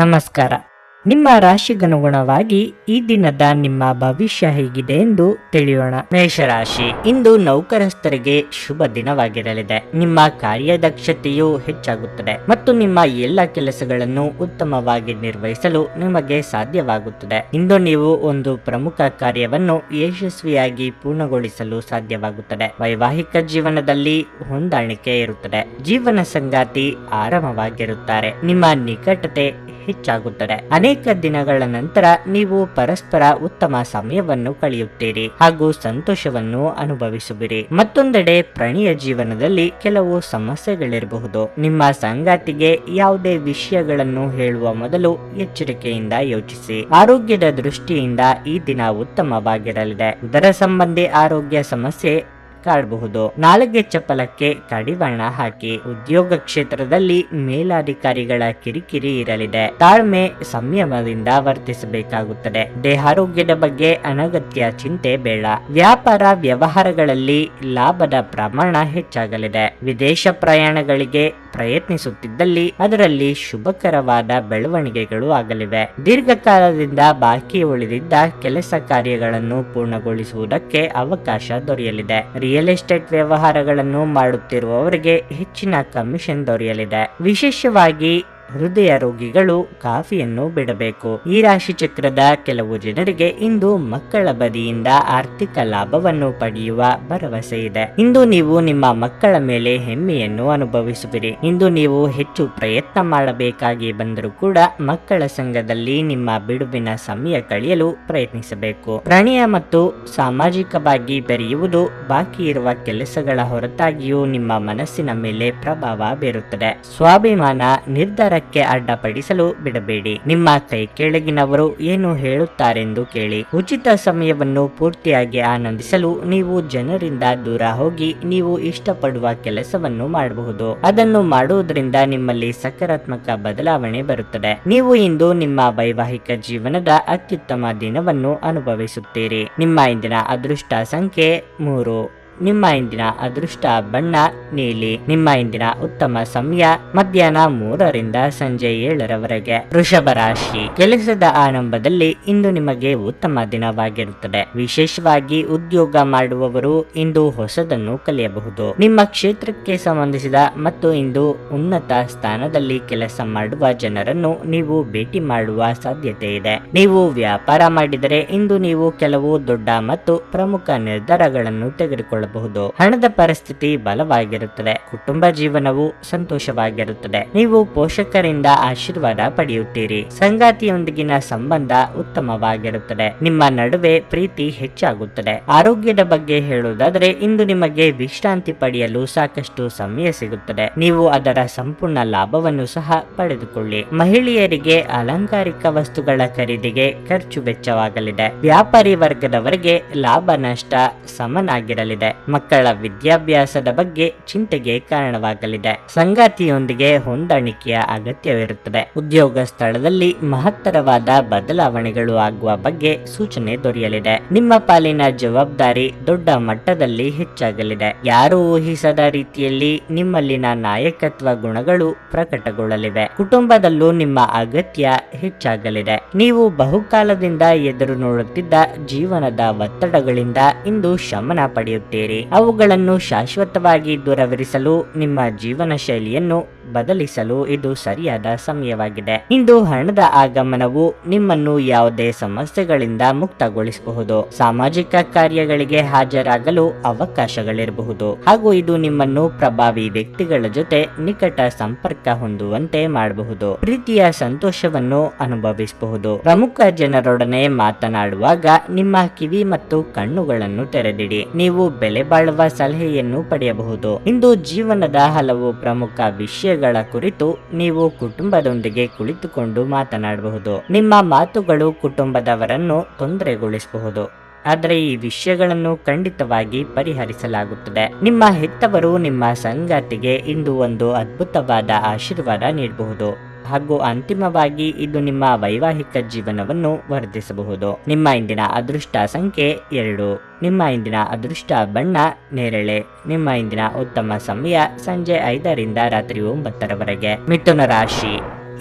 ನಮಸ್ಕಾರ. ನಿಮ್ಮ ರಾಶಿಗನುಗುಣವಾಗಿ ಈ ದಿನದ ನಿಮ್ಮ ಭವಿಷ್ಯ ಹೇಗಿದೆ ಎಂದು ತಿಳಿಯೋಣ. ಮೇಷರಾಶಿ, ಇಂದು ನೌಕರಸ್ಥರಿಗೆ ಶುಭ ದಿನವಾಗಿರಲಿದೆ. ನಿಮ್ಮ ಕಾರ್ಯದಕ್ಷತೆಯು ಹೆಚ್ಚಾಗುತ್ತದೆ ಮತ್ತು ನಿಮ್ಮ ಎಲ್ಲ ಕೆಲಸಗಳನ್ನು ಉತ್ತಮವಾಗಿ ನಿರ್ವಹಿಸಲು ನಿಮಗೆ ಸಾಧ್ಯವಾಗುತ್ತದೆ. ಇಂದು ನೀವು ಒಂದು ಪ್ರಮುಖ ಕಾರ್ಯವನ್ನು ಯಶಸ್ವಿಯಾಗಿ ಪೂರ್ಣಗೊಳಿಸಲು ಸಾಧ್ಯವಾಗುತ್ತದೆ. ವೈವಾಹಿಕ ಜೀವನದಲ್ಲಿ ಹೊಂದಾಣಿಕೆ ಇರುತ್ತದೆ. ಜೀವನ ಸಂಗಾತಿ ಆರಾಮವಾಗಿರುತ್ತಾರೆ. ನಿಮ್ಮ ನಿಕಟತೆ ಹೆಚ್ಚಾಗುತ್ತದೆ. ಅನೇಕ ದಿನಗಳ ನಂತರ ನೀವು ಪರಸ್ಪರ ಉತ್ತಮ ಸಮಯವನ್ನು ಕಳೆಯುತ್ತೀರಿ ಹಾಗೂ ಸಂತೋಷವನ್ನು ಅನುಭವಿಸುವಿರಿ. ಮತ್ತೊಂದೆಡೆ ಪ್ರಣಯ ಜೀವನದಲ್ಲಿ ಕೆಲವು ಸಮಸ್ಯೆಗಳಿರಬಹುದು. ನಿಮ್ಮ ಸಂಗಾತಿಗೆ ಯಾವುದೇ ವಿಷಯಗಳನ್ನು ಹೇಳುವ ಮೊದಲು ಎಚ್ಚರಿಕೆಯಿಂದ ಯೋಚಿಸಿ. ಆರೋಗ್ಯದ ದೃಷ್ಟಿಯಿಂದ ಈ ದಿನ ಉತ್ತಮವಾಗಿರಲಿದೆ. ಉದರ ಸಂಬಂಧಿ ಆರೋಗ್ಯ ಸಮಸ್ಯೆ ಕಾಡಬಹುದು. ನಾಲಿಗೆ ಚಪಲಕ್ಕೆ ಕಡಿವಾಣ ಹಾಕಿ. ಉದ್ಯೋಗ ಕ್ಷೇತ್ರದಲ್ಲಿ ಮೇಲಾಧಿಕಾರಿಗಳ ಕಿರಿಕಿರಿ ಇರಲಿದೆ. ತಾಳ್ಮೆ ಸಂಯಮದಿಂದ ವರ್ತಿಸಬೇಕಾಗುತ್ತದೆ. ದೇಹಾರೋಗ್ಯದ ಬಗ್ಗೆ ಅನಗತ್ಯ ಚಿಂತೆ ಬೇಡ. ವ್ಯಾಪಾರ ವ್ಯವಹಾರಗಳಲ್ಲಿ ಲಾಭದ ಪ್ರಮಾಣ ಹೆಚ್ಚಾಗಲಿದೆ. ವಿದೇಶ ಪ್ರಯಾಣಗಳಿಗೆ ಪ್ರಯತ್ನಿಸುತ್ತಿದ್ದಲ್ಲಿ ಅದರಲ್ಲಿ ಶುಭಕರವಾದ ಬೆಳವಣಿಗೆಗಳು ಆಗಲಿವೆ. ದೀರ್ಘಕಾಲದಿಂದ ಬಾಕಿ ಉಳಿದಿದ್ದ ಕೆಲಸ ಕಾರ್ಯಗಳನ್ನು ಪೂರ್ಣಗೊಳಿಸುವುದಕ್ಕೆ ಅವಕಾಶ ದೊರೆಯಲಿದೆ. ರಿಯಲ್ ಎಸ್ಟೇಟ್ ವ್ಯವಹಾರಗಳನ್ನು ಮಾಡುತ್ತಿರುವವರಿಗೆ ಹೆಚ್ಚಿನ ಕಮಿಷನ್ ದೊರೆಯಲಿದೆ. ವಿಶೇಷವಾಗಿ ಹೃದಯ ರೋಗಿಗಳು ಕಾಫಿಯನ್ನು ಬಿಡಬೇಕು. ಈ ರಾಶಿ ಚಕ್ರದ ಕೆಲವು ಜನರಿಗೆ ಇಂದು ಮಕ್ಕಳ ಬದಿಯಿಂದ ಆರ್ಥಿಕ ಲಾಭವನ್ನು ಪಡೆಯುವ ಭರವಸೆ ಇದೆ. ಇಂದು ನೀವು ನಿಮ್ಮ ಮಕ್ಕಳ ಮೇಲೆ ಹೆಮ್ಮೆಯನ್ನು ಅನುಭವಿಸುವಿರಿ. ಇಂದು ನೀವು ಹೆಚ್ಚು ಪ್ರಯತ್ನ ಮಾಡಬೇಕಾಗಿ ಬಂದರೂ ಕೂಡ ಮಕ್ಕಳ ಸಂಘದಲ್ಲಿ ನಿಮ್ಮ ಬಿಡುವಿನ ಸಮಯ ಕಳೆಯಲು ಪ್ರಯತ್ನಿಸಬೇಕು. ಪ್ರಣಯ ಮತ್ತು ಸಾಮಾಜಿಕವಾಗಿ ಬೆರೆಯುವುದು ಬಾಕಿ ಇರುವ ಕೆಲಸಗಳ ಹೊರತಾಗಿಯೂ ನಿಮ್ಮ ಮನಸ್ಸಿನ ಮೇಲೆ ಪ್ರಭಾವ ಬೀರುತ್ತದೆ. ಸ್ವಾಭಿಮಾನ ನಿರ್ಧಾರ ಅಡ್ಡಪಡಿಸಲು ಬಿಡಬೇಡಿ. ನಿಮ್ಮ ಕೈ ಕೆಳಗಿನವರು ಏನು ಹೇಳುತ್ತಾರೆಂದು ಕೇಳಿ. ಉಚಿತ ಸಮಯವನ್ನು ಪೂರ್ತಿಯಾಗಿ ಆನಂದಿಸಲು ನೀವು ಜನರಿಂದ ದೂರ ಹೋಗಿ ನೀವು ಇಷ್ಟಪಡುವ ಕೆಲಸವನ್ನು ಮಾಡಬಹುದು. ಅದನ್ನು ಮಾಡುವುದರಿಂದ ನಿಮ್ಮಲ್ಲಿ ಸಕಾರಾತ್ಮಕ ಬದಲಾವಣೆ ಬರುತ್ತದೆ. ನೀವು ಇಂದು ನಿಮ್ಮ ವೈವಾಹಿಕ ಜೀವನದ ಅತ್ಯುತ್ತಮ ದಿನವನ್ನು ಅನುಭವಿಸುತ್ತೀರಿ. ನಿಮ್ಮ ಇಂದಿನ ಅದೃಷ್ಟ ಸಂಖ್ಯೆ 3. ನಿಮ್ಮ ಇಂದಿನ ಅದೃಷ್ಟ ಬಣ್ಣ ನೀಲಿ. ನಿಮ್ಮ ಇಂದಿನ ಉತ್ತಮ ಸಮಯ ಮಧ್ಯಾಹ್ನ 3ರಿಂದ ಸಂಜೆ 7ರವರೆಗೆ. ವೃಷಭ ರಾಶಿ, ಕೆಲಸದ ಆರಂಭದಲ್ಲಿ ಇಂದು ನಿಮಗೆ ಉತ್ತಮ ದಿನವಾಗಿರುತ್ತದೆ. ವಿಶೇಷವಾಗಿ ಉದ್ಯೋಗ ಮಾಡುವವರು ಇಂದು ಹೊಸದನ್ನು ಕಲಿಯಬಹುದು. ನಿಮ್ಮ ಕ್ಷೇತ್ರಕ್ಕೆ ಸಂಬಂಧಿಸಿದ ಮತ್ತು ಇಂದು ಉನ್ನತ ಸ್ಥಾನದಲ್ಲಿ ಕೆಲಸ ಮಾಡುವ ಜನರನ್ನು ನೀವು ಭೇಟಿ ಮಾಡುವ ಸಾಧ್ಯತೆ ಇದೆ. ನೀವು ವ್ಯಾಪಾರ ಮಾಡಿದರೆ ಇಂದು ನೀವು ಕೆಲವು ದೊಡ್ಡ ಮತ್ತು ಪ್ರಮುಖ ನಿರ್ಧಾರಗಳನ್ನು ತೆಗೆದುಕೊಳ್ಳಬಹುದು. ಹಣದ ಪರಿಸ್ಥಿತಿ ಬಲವಾಗಿರುತ್ತದೆ. ಕುಟುಂಬ ಜೀವನವು ಸಂತೋಷವಾಗಿರುತ್ತದೆ. ನೀವು ಪೋಷಕರಿಂದ ಆಶೀರ್ವಾದ ಪಡೆಯುತ್ತೀರಿ. ಸಂಗಾತಿಯೊಂದಿಗಿನ ಸಂಬಂಧ ಉತ್ತಮವಾಗಿರುತ್ತದೆ. ನಿಮ್ಮ ನಡುವೆ ಪ್ರೀತಿ ಹೆಚ್ಚಾಗುತ್ತದೆ. ಆರೋಗ್ಯದ ಬಗ್ಗೆ ಹೇಳುವುದಾದರೆ ಇಂದು ನಿಮಗೆ ವಿಶ್ರಾಂತಿ ಪಡೆಯಲು ಸಾಕಷ್ಟು ಸಮಯ ಸಿಗುತ್ತದೆ. ನೀವು ಅದರ ಸಂಪೂರ್ಣ ಲಾಭವನ್ನು ಸಹ ಪಡೆದುಕೊಳ್ಳಿ. ಮಹಿಳೆಯರಿಗೆ ಅಲಂಕಾರಿಕ ವಸ್ತುಗಳ ಖರೀದಿಗೆ ಖರ್ಚು ವೆಚ್ಚವಾಗಲಿದೆ. ವ್ಯಾಪಾರಿ ವರ್ಗದವರಿಗೆ ಲಾಭ ನಷ್ಟ ಸಮನಾಗಿರಲಿದೆ. ಮಕ್ಕಳ ವಿದ್ಯಾಭ್ಯಾಸದ ಬಗ್ಗೆ ಚಿಂತೆಗೆ ಕಾರಣವಾಗಲಿದೆ. ಸಂಗಾತಿಯೊಂದಿಗೆ ಹೊಂದಾಣಿಕೆಯ ಅಗತ್ಯವಿರುತ್ತದೆ. ಉದ್ಯೋಗ ಸ್ಥಳದಲ್ಲಿ ಮಹತ್ತರವಾದ ಬದಲಾವಣೆಗಳು ಆಗುವ ಬಗ್ಗೆ ಸೂಚನೆ ದೊರೆಯಲಿದೆ. ನಿಮ್ಮ ಪಾಲಿನ ಜವಾಬ್ದಾರಿ ದೊಡ್ಡ ಮಟ್ಟದಲ್ಲಿ ಹೆಚ್ಚಾಗಲಿದೆ. ಯಾರೂ ಊಹಿಸದ ರೀತಿಯಲ್ಲಿ ನಿಮ್ಮಲ್ಲಿನ ನಾಯಕತ್ವ ಗುಣಗಳು ಪ್ರಕಟಗೊಳ್ಳಲಿವೆ. ಕುಟುಂಬದಲ್ಲೂ ನಿಮ್ಮ ಅಗತ್ಯ ಹೆಚ್ಚಾಗಲಿದೆ. ನೀವು ಬಹುಕಾಲದಿಂದ ಎದುರು ನೋಡುತ್ತಿದ್ದ ಜೀವನದ ಒತ್ತಡಗಳಿಂದ ಇಂದು ಶಮನ ಪಡೆಯುತ್ತೀರಿ. ಅವುಗಳನ್ನು ಶಾಶ್ವತವಾಗಿ ದೂರವಿರಿಸಲು ನಿಮ್ಮ ಜೀವನ ಶೈಲಿಯನ್ನು ಬದಲಿಸಲು ಇದು ಸರಿಯಾದ ಸಮಯವಾಗಿದೆ. ಇಂದು ಹಣದ ಆಗಮನವು ನಿಮ್ಮನ್ನು ಯಾವುದೇ ಸಮಸ್ಯೆಗಳಿಂದ ಮುಕ್ತಗೊಳಿಸಬಹುದು. ಸಾಮಾಜಿಕ ಕಾರ್ಯಗಳಿಗೆ ಹಾಜರಾಗಲು ಅವಕಾಶಗಳಿರಬಹುದು ಹಾಗೂ ಇದು ನಿಮ್ಮನ್ನು ಪ್ರಭಾವಿ ವ್ಯಕ್ತಿಗಳ ಜೊತೆ ನಿಕಟ ಸಂಪರ್ಕ ಹೊಂದುವಂತೆ ಮಾಡಬಹುದು. ಪ್ರೀತಿಯ ಸಂತೋಷವನ್ನು ಅನುಭವಿಸಬಹುದು. ಪ್ರಮುಖ ಜನರೊಡನೆ ಮಾತನಾಡುವಾಗ ನಿಮ್ಮ ಕಿವಿ ಮತ್ತು ಕಣ್ಣುಗಳನ್ನು ತೆರೆದಿಡಿ. ನೀವು ಬೆಲೆ ಬಾಳುವ ಸಲಹೆಯನ್ನು ಪಡೆಯಬಹುದು. ಇಂದು ಜೀವನದ ಹಲವು ಪ್ರಮುಖ ವಿಷಯಗಳ ಕುರಿತು ನೀವು ಕುಟುಂಬದೊಂದಿಗೆ ಕುಳಿತುಕೊಂಡು ಮಾತನಾಡಬಹುದು. ನಿಮ್ಮ ಮಾತುಗಳು ಕುಟುಂಬದವರನ್ನು ತೊಂದರೆಗೊಳಿಸಬಹುದು. ಆದರೆ ಈ ವಿಷಯಗಳನ್ನು ಖಂಡಿತವಾಗಿ ಪರಿಹರಿಸಲಾಗುತ್ತದೆ. ನಿಮ್ಮ ಹೆತ್ತವರು ನಿಮ್ಮ ಸಂಗಾತಿಗೆ ಇಂದು ಒಂದು ಅದ್ಭುತವಾದ ಆಶೀರ್ವಾದ ನೀಡಬಹುದು ಹಾಗೂ ಅಂತಿಮವಾಗಿ ಇದು ನಿಮ್ಮ ವೈವಾಹಿಕ ಜೀವನವನ್ನು ವರ್ಧಿಸಬಹುದು. ನಿಮ್ಮ ಇಂದಿನ ಅದೃಷ್ಟ ಸಂಖ್ಯೆ 2. ನಿಮ್ಮ ಇಂದಿನ ಅದೃಷ್ಟ ಬಣ್ಣ ನೇರಳೆ. ನಿಮ್ಮ ಇಂದಿನ ಉತ್ತಮ ಸಮಯ ಸಂಜೆ 5ರಿಂದ ರಾತ್ರಿ 9ರವರೆಗೆ. ಮಿಥುನ ರಾಶಿ,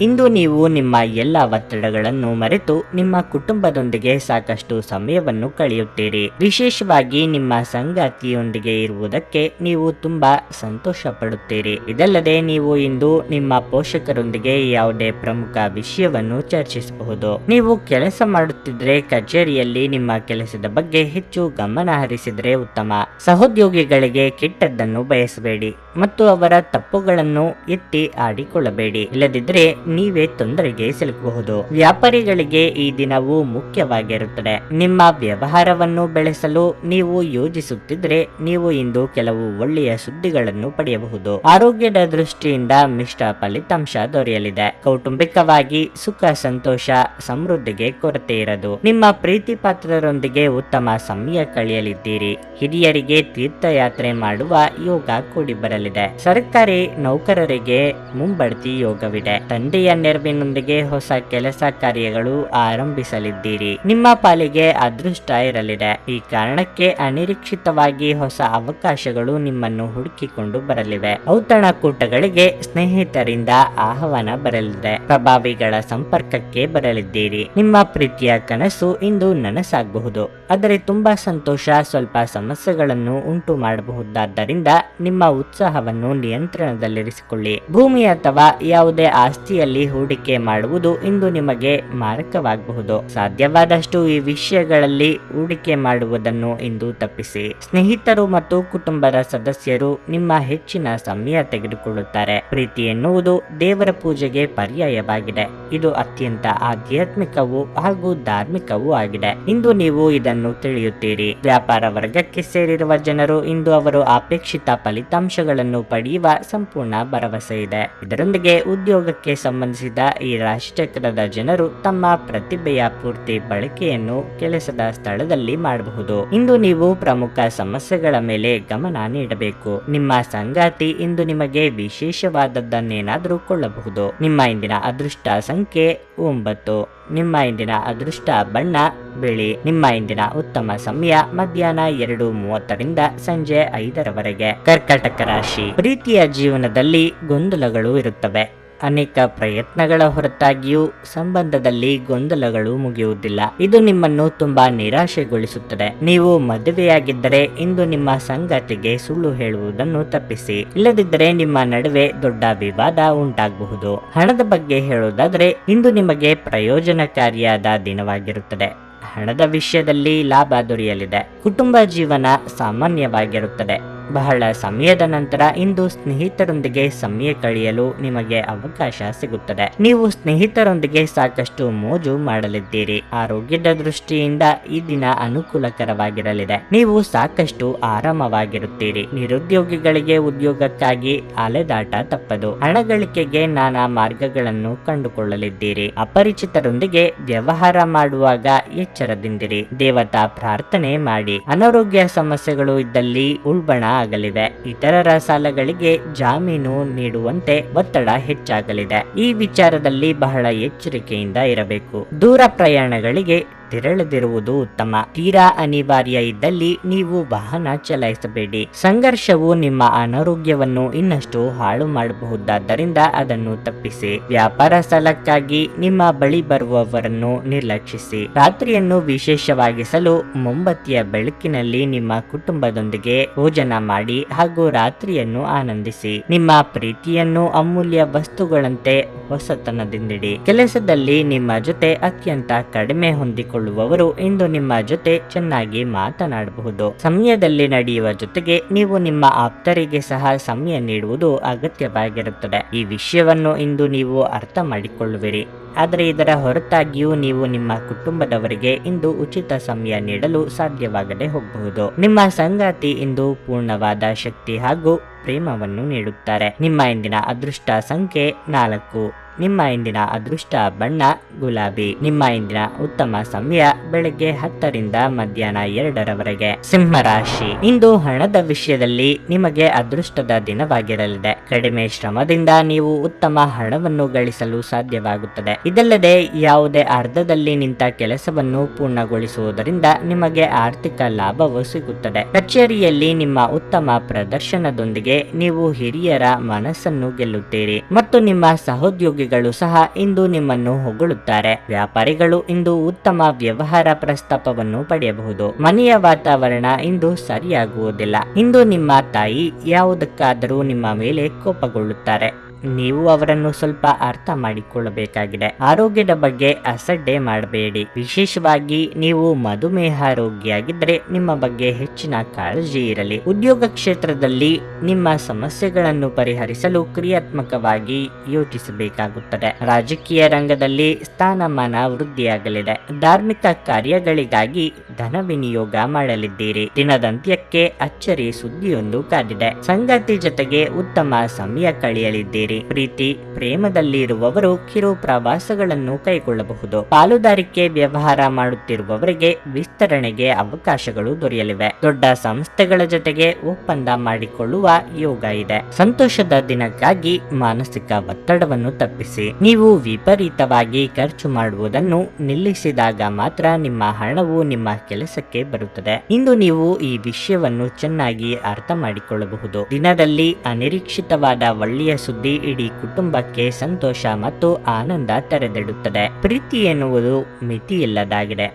ಇಂದು ನೀವು ನಿಮ್ಮ ಎಲ್ಲ ಒತ್ತಡಗಳನ್ನು ಮರೆತು ನಿಮ್ಮ ಕುಟುಂಬದೊಂದಿಗೆ ಸಾಕಷ್ಟು ಸಮಯವನ್ನು ಕಳೆಯುತ್ತೀರಿ. ವಿಶೇಷವಾಗಿ ನಿಮ್ಮ ಸಂಗಾತಿಯೊಂದಿಗೆ ಇರುವುದಕ್ಕೆ ನೀವು ತುಂಬಾ ಸಂತೋಷ ಪಡುತ್ತೀರಿ. ಇದಲ್ಲದೆ ನೀವು ಇಂದು ನಿಮ್ಮ ಪೋಷಕರೊಂದಿಗೆ ಯಾವುದೇ ಪ್ರಮುಖ ವಿಷಯವನ್ನು ಚರ್ಚಿಸಬಹುದು. ನೀವು ಕೆಲಸ ಮಾಡುತ್ತಿದ್ರೆ ಕಚೇರಿಯಲ್ಲಿ ನಿಮ್ಮ ಕೆಲಸದ ಬಗ್ಗೆ ಹೆಚ್ಚು ಗಮನ ಹರಿಸಿದ್ರೆ ಉತ್ತಮ. ಸಹೋದ್ಯೋಗಿಗಳಿಗೆ ಕೆಟ್ಟದ್ದನ್ನು ಬಯಸಬೇಡಿ ಮತ್ತು ಅವರ ತಪ್ಪುಗಳನ್ನು ಎತ್ತಿ ಆಡಿಕೊಳ್ಳಬೇಡಿ, ಇಲ್ಲದಿದ್ದರೆ ನೀವೇ ತೊಂದರೆಗೆ ಸಿಲುಕಬಹುದು. ವ್ಯಾಪಾರಿಗಳಿಗೆ ಈ ದಿನವು ಮುಖ್ಯವಾಗಿರುತ್ತದೆ. ನಿಮ್ಮ ವ್ಯವಹಾರವನ್ನು ಬೆಳೆಸಲು ನೀವು ಯೋಜಿಸುತ್ತಿದ್ರೆ ನೀವು ಇಂದು ಕೆಲವು ಒಳ್ಳೆಯ ಸುದ್ದಿಗಳನ್ನು ಪಡೆಯಬಹುದು. ಆರೋಗ್ಯದ ದೃಷ್ಟಿಯಿಂದ ಮಿಶ್ರ ಫಲಿತಾಂಶ ದೊರೆಯಲಿದೆ. ಕೌಟುಂಬಿಕವಾಗಿ ಸುಖ, ಸಂತೋಷ, ಸಮೃದ್ಧಿಗೆ ಕೊರತೆ ಇರದು. ನಿಮ್ಮ ಪ್ರೀತಿ ಪಾತ್ರರೊಂದಿಗೆ ಉತ್ತಮ ಸಮಯ ಕಳೆಯಲಿದ್ದೀರಿ. ಹಿರಿಯರಿಗೆ ತೀರ್ಥಯಾತ್ರೆ ಮಾಡುವ ಯೋಗ ಕೂಡಿ ಬರಲಿದೆ. ಸರ್ಕಾರಿ ನೌಕರರಿಗೆ ಮುಂಬಡ್ತಿ ಯೋಗವಿದೆ. ತಂದೆಯ ನೆರವಿನೊಂದಿಗೆ ಹೊಸ ಕೆಲಸ ಕಾರ್ಯಗಳು ಆರಂಭಿಸಲಿದ್ದೀರಿ. ನಿಮ್ಮ ಪಾಲಿಗೆ ಅದೃಷ್ಟ ಇರಲಿದೆ. ಈ ಕಾರಣಕ್ಕೆ ಅನಿರೀಕ್ಷಿತವಾಗಿ ಹೊಸ ಅವಕಾಶಗಳು ನಿಮ್ಮನ್ನು ಹುಡುಕಿಕೊಂಡು ಬರಲಿವೆ. ಔತಣಕೂಟಗಳಿಗೆ ಸ್ನೇಹಿತರಿಂದ ಆಹ್ವಾನ ಬರಲಿದೆ. ಪ್ರಭಾವಿಗಳ ಸಂಪರ್ಕಕ್ಕೆ ಬರಲಿದ್ದೀರಿ. ನಿಮ್ಮ ಪ್ರೀತಿಯ ಕನಸು ಇಂದು ನನಸಾಗಬಹುದು, ಆದರೆ ತುಂಬಾ ಸಂತೋಷ ಸ್ವಲ್ಪ ಸಮಸ್ಯೆಗಳನ್ನು ಉಂಟು ಮಾಡಬಹುದಾದ್ದರಿಂದ ನಿಮ್ಮ ಉತ್ಸಾಹವನ್ನು ನಿಯಂತ್ರಣದಲ್ಲಿರಿಸಿಕೊಳ್ಳಿ. ಭೂಮಿ ಅಥವಾ ಯಾವುದೇ ಆಸ್ತಿಯಲ್ಲಿ ಹೂಡಿಕೆ ಮಾಡುವುದು ಇಂದು ನಿಮಗೆ ಮಾರಕವಾಗಬಹುದು. ಸಾಧ್ಯವಾದಷ್ಟು ಈ ವಿಷಯಗಳಲ್ಲಿ ಹೂಡಿಕೆ ಮಾಡುವುದನ್ನು ಇಂದು ತಪ್ಪಿಸಿ. ಸ್ನೇಹಿತರು ಮತ್ತು ಕುಟುಂಬದ ಸದಸ್ಯರು ನಿಮ್ಮ ಹೆಚ್ಚಿನ ಸಮಯ ತೆಗೆದುಕೊಳ್ಳುತ್ತಾರೆ. ಪ್ರೀತಿ ಎನ್ನುವುದು ದೇವರ ಪೂಜೆಗೆ ಪರ್ಯಾಯವಾಗಿದೆ. ಇದು ಅತ್ಯಂತ ಆಧ್ಯಾತ್ಮಿಕವೂ ಹಾಗೂ ಧಾರ್ಮಿಕವೂ ಆಗಿದೆ. ಇಂದು ನೀವು ಇದನ್ನು ತಿಳಿಯುತ್ತೀರಿ. ವ್ಯಾಪಾರ ವರ್ಗಕ್ಕೆ ಸೇರಿರುವ ಜನರು ಇಂದು ಅವರು ಅಪೇಕ್ಷಿತ ಫಲಿತಾಂಶಗಳನ್ನು ಪಡೆಯುವ ಸಂಪೂರ್ಣ ಭರವಸೆ ಇದೆ. ಇದರೊಂದಿಗೆ ಉದ್ಯೋಗಕ್ಕೆ ಸಂಬಂಧಿಸಿದ ಈ ರಾಶಿಚಕ್ರದ ಜನರು ತಮ್ಮ ಪ್ರತಿಭೆಯ ಪೂರ್ತಿ ಬಳಕೆಯನ್ನು ಕೆಲಸದ ಸ್ಥಳದಲ್ಲಿ ಮಾಡಬಹುದು. ಇಂದು ನೀವು ಪ್ರಮುಖ ಸಮಸ್ಯೆಗಳ ಮೇಲೆ ಗಮನ ನೀಡಬೇಕು. ನಿಮ್ಮ ಸಂಗಾತಿ ಇಂದು ನಿಮಗೆ ವಿಶೇಷವಾದದ್ದನ್ನೇನಾದರೂ ಕೊಳ್ಳಬಹುದು. ನಿಮ್ಮ ಇಂದಿನ ಅದೃಷ್ಟ ಸಂಖ್ಯೆ 9. ನಿಮ್ಮ ಇಂದಿನ ಅದೃಷ್ಟ ಬಣ್ಣ ಬಿಳಿ. ನಿಮ್ಮ ಇಂದಿನ ಉತ್ತಮ ಸಮಯ ಮಧ್ಯಾಹ್ನ 2:30ರಿಂದ ಸಂಜೆ 5ರವರೆಗೆ. ಕರ್ಕಾಟಕ ರಾಶಿ. ಪ್ರೀತಿಯ ಜೀವನದಲ್ಲಿ ಗೊಂದಲಗಳು ಇರುತ್ತವೆ. ಅನೇಕ ಪ್ರಯತ್ನಗಳ ಹೊರತಾಗಿಯೂ ಸಂಬಂಧದಲ್ಲಿ ಗೊಂದಲಗಳು ಮುಗಿಯುವುದಿಲ್ಲ. ಇದು ನಿಮ್ಮನ್ನು ತುಂಬಾ ನಿರಾಶೆಗೊಳಿಸುತ್ತದೆ. ನೀವು ಮದುವೆಯಾಗಿದ್ದರೆ ಇಂದು ನಿಮ್ಮ ಸಂಗಾತಿಗೆ ಸುಳ್ಳು ಹೇಳುವುದನ್ನು ತಪ್ಪಿಸಿ, ಇಲ್ಲದಿದ್ದರೆ ನಿಮ್ಮ ನಡುವೆ ದೊಡ್ಡ ವಿವಾದ ಉಂಟಾಗಬಹುದು. ಹಣದ ಬಗ್ಗೆ ಹೇಳುವುದಾದರೆ ಇಂದು ನಿಮಗೆ ಪ್ರಯೋಜನಕಾರಿಯಾದ ದಿನವಾಗಿರುತ್ತದೆ. ಹಣದ ವಿಷಯದಲ್ಲಿ ಲಾಭ ದೊರೆಯಲಿದೆ. ಕುಟುಂಬ ಜೀವನ ಸಾಮಾನ್ಯವಾಗಿರುತ್ತದೆ. ಬಹಳ ಸಮಯದ ನಂತರ ಇಂದು ಸ್ನೇಹಿತರೊಂದಿಗೆ ಸಮಯ ಕಳೆಯಲು ನಿಮಗೆ ಅವಕಾಶ ಸಿಗುತ್ತದೆ. ನೀವು ಸ್ನೇಹಿತರೊಂದಿಗೆ ಸಾಕಷ್ಟು ಮೋಜು ಮಾಡಲಿದ್ದೀರಿ. ಆರೋಗ್ಯದ ದೃಷ್ಟಿಯಿಂದ ಈ ದಿನ ಅನುಕೂಲಕರವಾಗಿರಲಿದೆ. ನೀವು ಸಾಕಷ್ಟು ಆರಾಮವಾಗಿರುತ್ತೀರಿ. ನಿರುದ್ಯೋಗಿಗಳಿಗೆ ಉದ್ಯೋಗಕ್ಕಾಗಿ ಅಲೆದಾಟ ತಪ್ಪದು. ಹಣ ಗಳಿಕೆಗೆ ನಾನಾ ಮಾರ್ಗಗಳನ್ನು ಕಂಡುಕೊಳ್ಳಲಿದ್ದೀರಿ. ಅಪರಿಚಿತರೊಂದಿಗೆ ವ್ಯವಹಾರ ಮಾಡುವಾಗ ಎಚ್ಚರದಿಂದಿರಿ. ದೇವತಾ ಪ್ರಾರ್ಥನೆ ಮಾಡಿ. ಅನಾರೋಗ್ಯ ಸಮಸ್ಯೆಗಳು ಇದ್ದಲ್ಲಿ ಉಲ್ಬಣ ಆಗಲಿವೆ. ಇತರರ ಸಾಲಗಳಿಗೆ ಜಾಮೀನು ನೀಡುವಂತೆ ಒತ್ತಡ ಹೆಚ್ಚಾಗಲಿದೆ. ಈ ವಿಚಾರದಲ್ಲಿ ಬಹಳ ಎಚ್ಚರಿಕೆಯಿಂದ ಇರಬೇಕು. ದೂರ ಪ್ರಯಾಣಗಳಿಗೆ ತೆರಳದಿರುವುದು ಉತ್ತಮ. ತೀರಾ ಅನಿವಾರ್ಯ ಇದ್ದಲ್ಲಿ ನೀವು ವಾಹನ ಚಲಾಯಿಸಬೇಡಿ. ಸಂಘರ್ಷವು ನಿಮ್ಮ ಅನಾರೋಗ್ಯವನ್ನು ಇನ್ನಷ್ಟು ಹಾಳು ಮಾಡಬಹುದಾದ್ದರಿಂದ ಅದನ್ನು ತಪ್ಪಿಸಿ. ವ್ಯಾಪಾರ ಸಾಲಕ್ಕಾಗಿ ನಿಮ್ಮ ಬಳಿ ಬರುವವರನ್ನು ನಿರ್ಲಕ್ಷಿಸಿ. ರಾತ್ರಿಯನ್ನು ವಿಶೇಷವಾಗಿಸಲು ಮೊಂಬತ್ತಿಯ ಬೆಳಕಿನಲ್ಲಿ ನಿಮ್ಮ ಕುಟುಂಬದೊಂದಿಗೆ ಭೋಜನ ಮಾಡಿ ಹಾಗೂ ರಾತ್ರಿಯನ್ನು ಆನಂದಿಸಿ. ನಿಮ್ಮ ಪ್ರೀತಿಯನ್ನು ಅಮೂಲ್ಯ ವಸ್ತುಗಳಂತೆ ಹೊಸತನದಿಂದಿಡಿ. ಕೆಲಸದಲ್ಲಿ ನಿಮ್ಮ ಜೊತೆ ಅತ್ಯಂತ ಕಡಿಮೆ ಹೊಂದಿಕೊಳ್ಳುವವರು ಇಂದು ನಿಮ್ಮ ಜೊತೆ ಚೆನ್ನಾಗಿ ಮಾತನಾಡಬಹುದು. ಸಮಯದಲ್ಲಿ ನಡೆಯುವ ಜೊತೆಗೆ ನೀವು ನಿಮ್ಮ ಆಪ್ತರಿಗೆ ಸಹ ಸಮಯ ನೀಡುವುದು ಅಗತ್ಯವಾಗಿರುತ್ತದೆ. ಈ ವಿಷಯವನ್ನು ಇಂದು ನೀವು ಅರ್ಥ ಮಾಡಿಕೊಳ್ಳುವಿರಿ. ಆದರೆ ಇದರ ಹೊರತಾಗಿಯೂ ನೀವು ನಿಮ್ಮ ಕುಟುಂಬದವರಿಗೆ ಇಂದು ಉಚಿತ ಸಮಯ ನೀಡಲು ಸಾಧ್ಯವಾಗದೆ ಹೋಗಬಹುದು. ನಿಮ್ಮ ಸಂಗಾತಿ ಇಂದು ಪೂರ್ಣವಾದ ಶಕ್ತಿ ಹಾಗೂ ಪ್ರೇಮವನ್ನು ನೀಡುತ್ತಾರೆ. ನಿಮ್ಮ ಇಂದಿನ ಅದೃಷ್ಟ ಸಂಖ್ಯೆ 4. ನಿಮ್ಮ ಇಂದಿನ ಅದೃಷ್ಟ ಬಣ್ಣ ಗುಲಾಬಿ. ನಿಮ್ಮ ಇಂದಿನ ಉತ್ತಮ ಸಮಯ ಬೆಳಗ್ಗೆ 10ರಿಂದ ಮಧ್ಯಾಹ್ನ 2ರವರೆಗೆ. ಸಿಂಹರಾಶಿ. ಇಂದು ಹಣದ ವಿಷಯದಲ್ಲಿ ನಿಮಗೆ ಅದೃಷ್ಟದ ದಿನವಾಗಿರಲಿದೆ. ಕಡಿಮೆ ಶ್ರಮದಿಂದ ನೀವು ಉತ್ತಮ ಹಣವನ್ನು ಗಳಿಸಲು ಸಾಧ್ಯವಾಗುತ್ತದೆ. ಇದಲ್ಲದೆ ಯಾವುದೇ ಅರ್ಧದಲ್ಲಿ ನಿಂತ ಕೆಲಸವನ್ನು ಪೂರ್ಣಗೊಳಿಸುವುದರಿಂದ ನಿಮಗೆ ಆರ್ಥಿಕ ಲಾಭವು ಸಿಗುತ್ತದೆ. ಕಚೇರಿಯಲ್ಲಿ ನಿಮ್ಮ ಉತ್ತಮ ಪ್ರದರ್ಶನದೊಂದಿಗೆ ನೀವು ಹಿರಿಯರ ಮನಸ್ಸನ್ನು ಗೆಲ್ಲುತ್ತೀರಿ ಮತ್ತು ನಿಮ್ಮ ಸಹೋದ್ಯೋಗಿ ಅಧಿಕಾರಿಗಳು ಸಹ ಇಂದು ನಿಮ್ಮನ್ನು ಹೊಗಳುತ್ತಾರೆ. ವ್ಯಾಪಾರಿಗಳು ಇಂದು ಉತ್ತಮ ವ್ಯವಹಾರ ಪ್ರಸ್ತಾಪವನ್ನು ಪಡೆಯಬಹುದು. ಮನೆಯ ವಾತಾವರಣ ಇಂದು ಸರಿಯಾಗುವುದಿಲ್ಲ. ಇಂದು ನಿಮ್ಮ ತಾಯಿ ಯಾವುದಕ್ಕಾದರೂ ನಿಮ್ಮ ಮೇಲೆ ಕೋಪಗೊಳ್ಳುತ್ತಾರೆ. ನೀವು ಅವರನ್ನು ಸ್ವಲ್ಪ ಅರ್ಥ ಮಾಡಿಕೊಳ್ಳಬೇಕಾಗಿದೆ. ಆರೋಗ್ಯದ ಬಗ್ಗೆ ಅಸಡ್ಡೆ ಮಾಡಬೇಡಿ. ವಿಶೇಷವಾಗಿ ನೀವು ಮಧುಮೇಹ ರೋಗಿಯಾಗಿದ್ದರೆ ನಿಮ್ಮ ಬಗ್ಗೆ ಹೆಚ್ಚಿನ ಕಾಳಜಿ ಇರಲಿ. ಉದ್ಯೋಗ ಕ್ಷೇತ್ರದಲ್ಲಿ ನಿಮ್ಮ ಸಮಸ್ಯೆಗಳನ್ನು ಪರಿಹರಿಸಲು ಕ್ರಿಯಾತ್ಮಕವಾಗಿ ಯೋಚಿಸಬೇಕಾಗುತ್ತದೆ. ರಾಜಕೀಯ ರಂಗದಲ್ಲಿ ಸ್ಥಾನಮಾನ ವೃದ್ಧಿಯಾಗಲಿದೆ. ಧಾರ್ಮಿಕ ಕಾರ್ಯಗಳಿಗಾಗಿ ಧನ ವಿನಿಯೋಗ ಮಾಡಲಿದ್ದೀರಿ. ದಿನದಂತ್ಯಕ್ಕೆ ಅಚ್ಚರಿ ಸುದ್ದಿಯೊಂದು ಕಾದಿದೆ. ಸಂಗಾತಿ ಜೊತೆಗೆ ಉತ್ತಮ ಸಮಯ ಕಳೆಯಲಿದ್ದೀರಿ. ಪ್ರೀತಿ ಪ್ರೇಮದಲ್ಲಿರುವವರು ಕಿರು ಪ್ರವಾಸಗಳನ್ನು ಕೈಗೊಳ್ಳಬಹುದು. ಪಾಲುದಾರಿಕೆ ವ್ಯವಹಾರ ಮಾಡುತ್ತಿರುವವರಿಗೆ ವಿಸ್ತರಣೆಗೆ ಅವಕಾಶಗಳು ದೊರೆಯಲಿವೆ. ದೊಡ್ಡ ಸಂಸ್ಥೆಗಳ ಜೊತೆಗೆ ಒಪ್ಪಂದ ಮಾಡಿಕೊಳ್ಳುವ ಯೋಗ ಇದೆ. ಸಂತೋಷದ ದಿನಕ್ಕಾಗಿ ಮಾನಸಿಕ ಒತ್ತಡವನ್ನು ತಪ್ಪಿಸಿ. ನೀವು ವಿಪರೀತವಾಗಿ ಖರ್ಚು ಮಾಡುವುದನ್ನು ನಿಲ್ಲಿಸಿದಾಗ ಮಾತ್ರ ನಿಮ್ಮ ಹಣವು ನಿಮ್ಮ ಕೆಲಸಕ್ಕೆ ಬರುತ್ತದೆ. ಇಂದು ನೀವು ಈ ವಿಷಯವನ್ನು ಚೆನ್ನಾಗಿ ಅರ್ಥ ಮಾಡಿಕೊಳ್ಳಬಹುದು. ದಿನದಲ್ಲಿ ಅನಿರೀಕ್ಷಿತವಾದ ಒಳ್ಳೆಯ ಸುದ್ದಿ ಇಡೀ ಕುಟುಂಬಕ್ಕೆ ಸಂತೋಷ ಮತ್ತು ಆನಂದ ತೆರೆದಿಡುತ್ತದೆ. ಪ್ರೀತಿ ಎನ್ನುವುದು ಮಿತಿಯಿಲ್ಲದಾಗಿದೆ,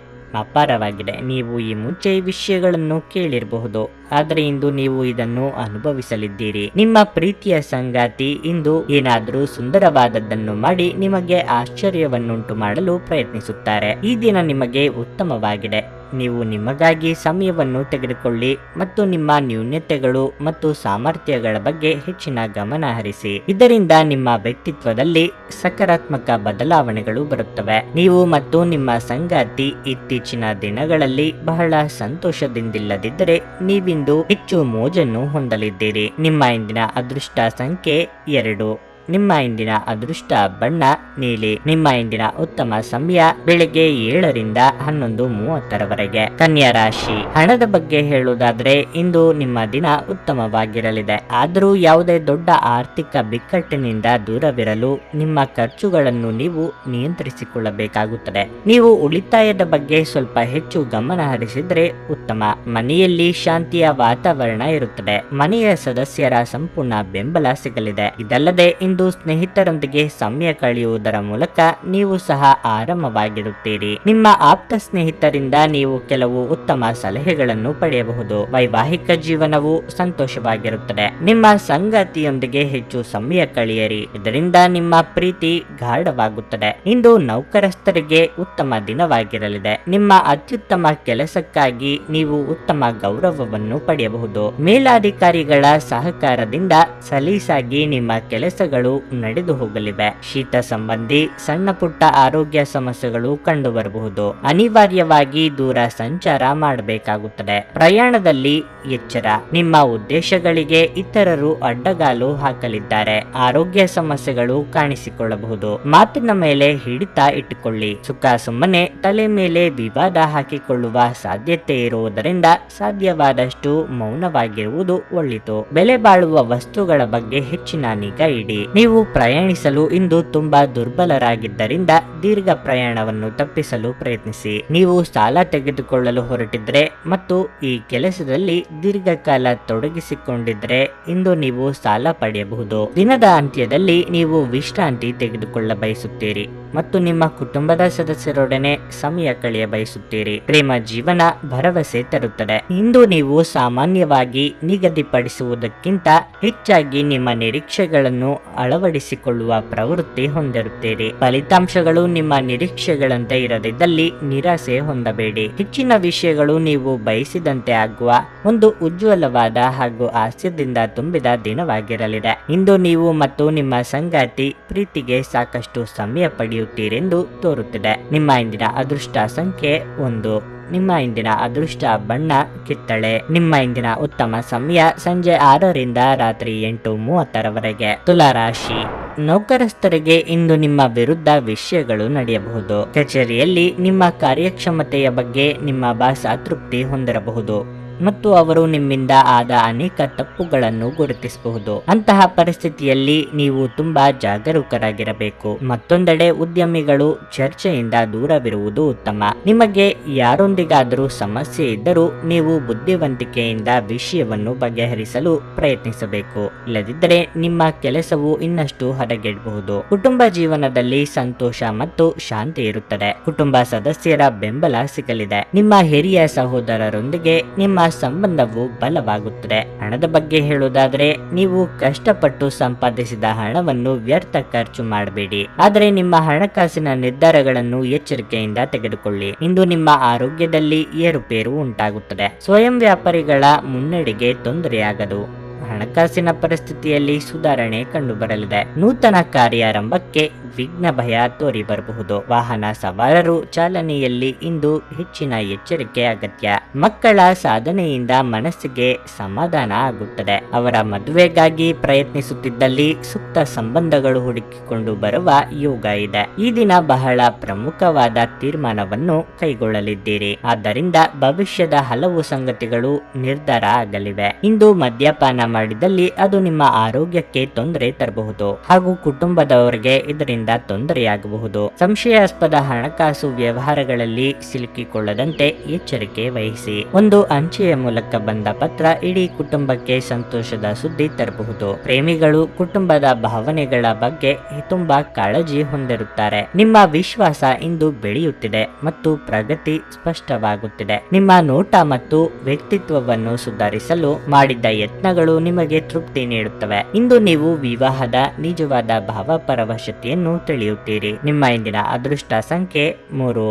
ಅಪಾರವಾಗಿದೆ. ನೀವು ಈ ಮುಂಚೆ ವಿಷಯಗಳನ್ನು ಕೇಳಿರಬಹುದು, ಆದರೆ ಇಂದು ನೀವು ಇದನ್ನು ಅನುಭವಿಸಲಿದ್ದೀರಿ. ನಿಮ್ಮ ಪ್ರೀತಿಯ ಸಂಗಾತಿ ಇಂದು ಏನಾದರೂ ಸುಂದರವಾದದ್ದನ್ನು ಮಾಡಿ ನಿಮಗೆ ಆಶ್ಚರ್ಯವನ್ನುಂಟು ಮಾಡಲು ಪ್ರಯತ್ನಿಸುತ್ತಾರೆ. ಈ ದಿನ ನಿಮಗೆ ಉತ್ತಮವಾಗಿದೆ. ನೀವು ನಿಮಗಾಗಿ ಸಮಯವನ್ನು ತೆಗೆದುಕೊಳ್ಳಿ ಮತ್ತು ನಿಮ್ಮ ನ್ಯೂನತೆಗಳು ಮತ್ತು ಸಾಮರ್ಥ್ಯಗಳ ಬಗ್ಗೆ ಹೆಚ್ಚಿನ ಗಮನ ಹರಿಸಿ. ಇದರಿಂದ ನಿಮ್ಮ ವ್ಯಕ್ತಿತ್ವದಲ್ಲಿ ಸಕಾರಾತ್ಮಕ ಬದಲಾವಣೆಗಳು ಬರುತ್ತವೆ. ನೀವು ಮತ್ತು ನಿಮ್ಮ ಸಂಗಾತಿ ಇತ್ತೀಚಿನ ದಿನಗಳಲ್ಲಿ ಬಹಳ ಸಂತೋಷದಿಂದಿಲ್ಲದಿದ್ದರೆ ನೀವಿಂದು ಹೆಚ್ಚು ಮೋಜನ್ನು ಹೊಂದಲಿದ್ದೀರಿ. ನಿಮ್ಮ ಇಂದಿನ ಅದೃಷ್ಟ ಸಂಖ್ಯೆ 2. ನಿಮ್ಮ ಇಂದಿನ ಅದೃಷ್ಟ ಬಣ್ಣ ನೀಲಿ. ನಿಮ್ಮ ಇಂದಿನ ಉತ್ತಮ ಸಮಯ ಬೆಳಗ್ಗೆ 7 ರಿಂದ 11:30 ಕನ್ಯಾ ರಾಶಿ. ಹಣದ ಬಗ್ಗೆ ಹೇಳುವುದಾದ್ರೆ ಇಂದು ನಿಮ್ಮ ದಿನ ಉತ್ತಮವಾಗಿರಲಿದೆ. ಆದರೂ ಯಾವುದೇ ದೊಡ್ಡ ಆರ್ಥಿಕ ಬಿಕ್ಕಟ್ಟಿನಿಂದ ದೂರವಿರಲು ನಿಮ್ಮ ಖರ್ಚುಗಳನ್ನು ನೀವು ನಿಯಂತ್ರಿಸಿಕೊಳ್ಳಬೇಕಾಗುತ್ತದೆ. ನೀವು ಉಳಿತಾಯದ ಬಗ್ಗೆ ಸ್ವಲ್ಪ ಹೆಚ್ಚು ಗಮನ ಹರಿಸಿದ್ರೆ ಉತ್ತಮ. ಮನೆಯಲ್ಲಿ ಶಾಂತಿಯ ವಾತಾವರಣ ಇರುತ್ತದೆ. ಮನೆಯ ಸದಸ್ಯರ ಸಂಪೂರ್ಣ ಬೆಂಬಲ ಸಿಗಲಿದೆ. ಇದಲ್ಲದೆ ಇಂದು ಸ್ನೇಹಿತರೊಂದಿಗೆ ಸಮಯ ಕಳೆಯುವುದರ ಮೂಲಕ ನೀವು ಸಹ ಆರಾಮವಾಗಿರುತ್ತೀರಿ. ನಿಮ್ಮ ಆಪ್ತ ಸ್ನೇಹಿತರಿಂದ ನೀವು ಕೆಲವು ಉತ್ತಮ ಸಲಹೆಗಳನ್ನು ಪಡೆಯಬಹುದು. ವೈವಾಹಿಕ ಜೀವನವು ಸಂತೋಷವಾಗಿರುತ್ತದೆ. ನಿಮ್ಮ ಸಂಗಾತಿಯೊಂದಿಗೆ ಹೆಚ್ಚು ಸಮಯ ಕಳೆಯಿರಿ. ಇದರಿಂದ ನಿಮ್ಮ ಪ್ರೀತಿ ಗಾಢವಾಗುತ್ತದೆ. ಇಂದು ನೌಕರಸ್ಥರಿಗೆ ಉತ್ತಮ ದಿನವಾಗಿರಲಿದೆ. ನಿಮ್ಮ ಅತ್ಯುತ್ತಮ ಕೆಲಸಕ್ಕಾಗಿ ನೀವು ಉತ್ತಮ ಗೌರವವನ್ನು ಪಡೆಯಬಹುದು. ಮೇಲಾಧಿಕಾರಿಗಳ ಸಹಕಾರದಿಂದ ಸಲೀಸಾಗಿ ನಿಮ್ಮ ಕೆಲಸಗಳು ನಡೆದು ಹೋಗಲಿವೆ. ಶೀತ ಸಂಬಂಧಿ ಸಣ್ಣ ಪುಟ್ಟ ಆರೋಗ್ಯ ಸಮಸ್ಯೆಗಳು ಕಂಡು ಬರಬಹುದು. ಅನಿವಾರ್ಯವಾಗಿ ದೂರ ಸಂಚಾರ ಮಾಡಬೇಕಾಗುತ್ತದೆ. ಪ್ರಯಾಣದಲ್ಲಿ ಎಚ್ಚರ. ನಿಮ್ಮ ಉದ್ದೇಶಗಳಿಗೆ ಇತರರು ಅಡ್ಡಗಾಲು ಹಾಕಲಿದ್ದಾರೆ. ಆರೋಗ್ಯ ಸಮಸ್ಯೆಗಳು ಕಾಣಿಸಿಕೊಳ್ಳಬಹುದು. ಮಾತಿನ ಮೇಲೆ ಹಿಡಿತ ಇಟ್ಟುಕೊಳ್ಳಿ. ಸುಖ ಸುಮ್ಮನೆ ತಲೆ ಮೇಲೆ ವಿವಾದ ಹಾಕಿಕೊಳ್ಳುವ ಸಾಧ್ಯತೆ ಇರುವುದರಿಂದ ಸಾಧ್ಯವಾದಷ್ಟು ಮೌನವಾಗಿರುವುದು ಒಳಿತು. ಬೆಲೆ ಬಾಳುವ ವಸ್ತುಗಳ ಬಗ್ಗೆ ಹೆಚ್ಚಿನ ನಿಗಾ ಇಡಿ. ನೀವು ಪ್ರಯಾಣಿಸಲು ಇಂದು ತುಂಬಾ ದುರ್ಬಲರಾಗಿದ್ದರಿಂದ ದೀರ್ಘ ಪ್ರಯಾಣವನ್ನು ತಪ್ಪಿಸಲು ಪ್ರಯತ್ನಿಸಿ. ನೀವು ಸಾಲ ತೆಗೆದುಕೊಳ್ಳಲು ಹೊರಟಿದ್ರೆ ಮತ್ತು ಈ ಕೆಲಸದಲ್ಲಿ ದೀರ್ಘಕಾಲ ತೊಡಗಿಸಿಕೊಂಡಿದ್ರೆ ಇಂದು ನೀವು ಸಾಲ ಪಡೆಯಬಹುದು. ದಿನದ ಅಂತ್ಯದಲ್ಲಿ ನೀವು ವಿಶ್ರಾಂತಿ ತೆಗೆದುಕೊಳ್ಳ ಬಯಸುತ್ತೀರಿ ಮತ್ತು ನಿಮ್ಮ ಕುಟುಂಬದ ಸದಸ್ಯರೊಡನೆ ಸಮಯ ಕಳೆಯ ಬಯಸುತ್ತೀರಿ. ಪ್ರೇಮ ಜೀವನ ಭರವಸೆ ತರುತ್ತದೆ. ಇಂದು ನೀವು ಸಾಮಾನ್ಯವಾಗಿ ನಿಗದಿಪಡಿಸುವುದಕ್ಕಿಂತ ಹೆಚ್ಚಾಗಿ ನಿಮ್ಮ ನಿರೀಕ್ಷೆಗಳನ್ನು ಅಳವಡಿಸಿಕೊಳ್ಳುವ ಪ್ರವೃತ್ತಿ ಹೊಂದಿರುತ್ತೀರಿ. ಫಲಿತಾಂಶಗಳು ನಿಮ್ಮ ನಿರೀಕ್ಷೆಗಳಂತೆ ಇರದಿದ್ದಲ್ಲಿ ನಿರಾಸೆ ಹೊಂದಬೇಡಿ. ಹೆಚ್ಚಿನ ವಿಷಯಗಳು ನೀವು ಬಯಸಿದಂತೆ ಆಗುವ ಒಂದು ಉಜ್ವಲವಾದ ಹಾಗೂ ಹಾಸ್ಯದಿಂದ ತುಂಬಿದ ದಿನವಾಗಿರಲಿದೆ. ಇಂದು ನೀವು ಮತ್ತು ನಿಮ್ಮ ಸಂಗಾತಿ ಪ್ರೀತಿಗೆ ಸಾಕಷ್ಟು ಸಮಯ ಪಡೆಯುತ್ತೀರೆಂದು ತೋರುತ್ತಿದೆ. ನಿಮ್ಮ ಇಂದಿನ ಅದೃಷ್ಟ ಸಂಖ್ಯೆ 1. ನಿಮ್ಮ ಇಂದಿನ ಅದೃಷ್ಟ ಬಣ್ಣ ಕಿತ್ತಳೆ. ನಿಮ್ಮ ಇಂದಿನ ಉತ್ತಮ ಸಮಯ ಸಂಜೆ 6 ರಿಂದ ರಾತ್ರಿ 8:30 ತುಲಾ ರಾಶಿ. ನೌಕರಸ್ಥರಿಗೆ ಇಂದು ನಿಮ್ಮ ವಿರುದ್ಧ ವಿಷಯಗಳು ನಡೆಯಬಹುದು. ಕಚೇರಿಯಲ್ಲಿ ನಿಮ್ಮ ಕಾರ್ಯಕ್ಷಮತೆಯ ಬಗ್ಗೆ ನಿಮ್ಮ ಬಾಸ್ ಅತೃಪ್ತಿ ಹೊಂದಿರಬಹುದು. ಮತ್ತು ಅವರು ನಿಮ್ಮಿಂದ ಆದ ಅನೇಕ ತಪ್ಪುಗಳನ್ನು ಗುರುತಿಸಬಹುದು. ಅಂತಹ ಪರಿಸ್ಥಿತಿಯಲ್ಲಿ ನೀವು ತುಂಬಾ ಜಾಗರೂಕರಾಗಿರಬೇಕು. ಮತ್ತೊಂದೆಡೆ ಉದ್ಯಮಿಗಳು ಚರ್ಚೆಯಿಂದ ದೂರವಿರುವುದು ಉತ್ತಮ. ನಿಮಗೆ ಯಾರೊಂದಿಗಾದರೂ ಸಮಸ್ಯೆ ಇದ್ದರೂ ನೀವು ಬುದ್ಧಿವಂತಿಕೆಯಿಂದ ವಿಷಯವನ್ನು ಬಗೆಹರಿಸಲು ಪ್ರಯತ್ನಿಸಬೇಕು. ಇಲ್ಲದಿದ್ದರೆ ನಿಮ್ಮ ಕೆಲಸವು ಇನ್ನಷ್ಟು ಹದಗೆಡಬಹುದು. ಕುಟುಂಬ ಜೀವನದಲ್ಲಿ ಸಂತೋಷ ಮತ್ತು ಶಾಂತಿ ಇರುತ್ತದೆ. ಕುಟುಂಬ ಸದಸ್ಯರ ಬೆಂಬಲ ಸಿಗಲಿದೆ. ನಿಮ್ಮ ಹಿರಿಯ ಸಹೋದರರೊಂದಿಗೆ ನಿಮ್ಮ ಸಂಬಂಧವು ಬಲವಾಗುತ್ತದೆ. ಹಣದ ಬಗ್ಗೆ ಹೇಳುವುದಾದರೆ, ನೀವು ಕಷ್ಟಪಟ್ಟು ಸಂಪಾದಿಸಿದ ಹಣವನ್ನು ವ್ಯರ್ಥ ಖರ್ಚು ಮಾಡಬೇಡಿ. ಆದರೆ ನಿಮ್ಮ ಹಣಕಾಸಿನ ನಿರ್ಧಾರಗಳನ್ನು ಎಚ್ಚರಿಕೆಯಿಂದ ತೆಗೆದುಕೊಳ್ಳಿ. ಇಂದು ನಿಮ್ಮ ಆರೋಗ್ಯದಲ್ಲಿ ಏರುಪೇರು ಉಂಟಾಗುತ್ತದೆ. ಸ್ವಯಂ ವ್ಯಾಪಾರಿಗಳ ಮುನ್ನಡೆಗೆ ತೊಂದರೆಯಾಗದು. ಹಣಕಾಸಿನ ಪರಿಸ್ಥಿತಿಯಲ್ಲಿ ಸುಧಾರಣೆ ಕಂಡುಬರಲಿದೆ. ನೂತನ ಕಾರ್ಯಾರಂಭಕ್ಕೆ ವಿಘ್ನ ಭಯ ತೋರಿ ಬರಬಹುದು. ವಾಹನ ಸವಾರರು ಚಾಲನೆಯಲ್ಲಿ ಇಂದು ಹೆಚ್ಚಿನ ಎಚ್ಚರಿಕೆ ಅಗತ್ಯ. ಮಕ್ಕಳ ಸಾಧನೆಯಿಂದ ಮನಸ್ಸಿಗೆ ಸಮಾಧಾನ ಆಗುತ್ತದೆ. ಅವರ ಮದುವೆಗಾಗಿ ಪ್ರಯತ್ನಿಸುತ್ತಿದ್ದಲ್ಲಿ ಸೂಕ್ತ ಸಂಬಂಧಗಳು ಹುಡುಕಿಕೊಂಡು ಬರುವ ಯೋಗ ಇದೆ. ಈ ದಿನ ಬಹಳ ಪ್ರಮುಖವಾದ ತೀರ್ಮಾನವನ್ನು ಕೈಗೊಳ್ಳಲಿದ್ದೀರಿ. ಆದ್ದರಿಂದ ಭವಿಷ್ಯದ ಹಲವು ಸಂಗತಿಗಳು ನಿರ್ಧಾರ ಆಗಲಿವೆ. ಇಂದು ಮದ್ಯಪಾನ ಮಾಡಿದಲ್ಲಿ ಅದು ನಿಮ್ಮ ಆರೋಗ್ಯಕ್ಕೆ ತೊಂದರೆ ತರಬಹುದು ಹಾಗೂ ಕುಟುಂಬದವರಿಗೆ ಇದರಿಂದ ತೊಂದರೆಯಾಗಬಹುದು. ಸಂಶಯಾಸ್ಪದ ಹಣಕಾಸು ವ್ಯವಹಾರಗಳಲ್ಲಿ ಸಿಲುಕಿಕೊಳ್ಳದಂತೆ ಎಚ್ಚರಿಕೆ ವಹಿಸಿ. ಒಂದು ಅಂಚೆಯ ಮೂಲಕ ಬಂದ ಪತ್ರ ಇಡೀ ಕುಟುಂಬಕ್ಕೆ ಸಂತೋಷದ ಸುದ್ದಿ ತರಬಹುದು. ಪ್ರೇಮಿಗಳು ಕುಟುಂಬದ ಭಾವನೆಗಳ ಬಗ್ಗೆ ತುಂಬಾ ಕಾಳಜಿ ಹೊಂದಿರುತ್ತಾರೆ. ನಿಮ್ಮ ವಿಶ್ವಾಸ ಇಂದು ಬೆಳೆಯುತ್ತಿದೆ ಮತ್ತು ಪ್ರಗತಿ ಸ್ಪಷ್ಟವಾಗುತ್ತಿದೆ. ನಿಮ್ಮ ನೋಟ ಮತ್ತು ವ್ಯಕ್ತಿತ್ವವನ್ನು ಸುಧಾರಿಸಲು ಮಾಡಿದ್ದ ಯತ್ನಗಳು ನಿಮಗೆ ತೃಪ್ತಿ ನೀಡುತ್ತವೆ. ಇಂದು ನೀವು ವಿವಾಹದ ನಿಜವಾದ ಭಾವಪರವಶತೆಯನ್ನು ತಿಳಿಯುತ್ತೀರಿ. ನಿಮ್ಮ ಇಂದಿನ ಅದೃಷ್ಟ ಸಂಖ್ಯೆ 3.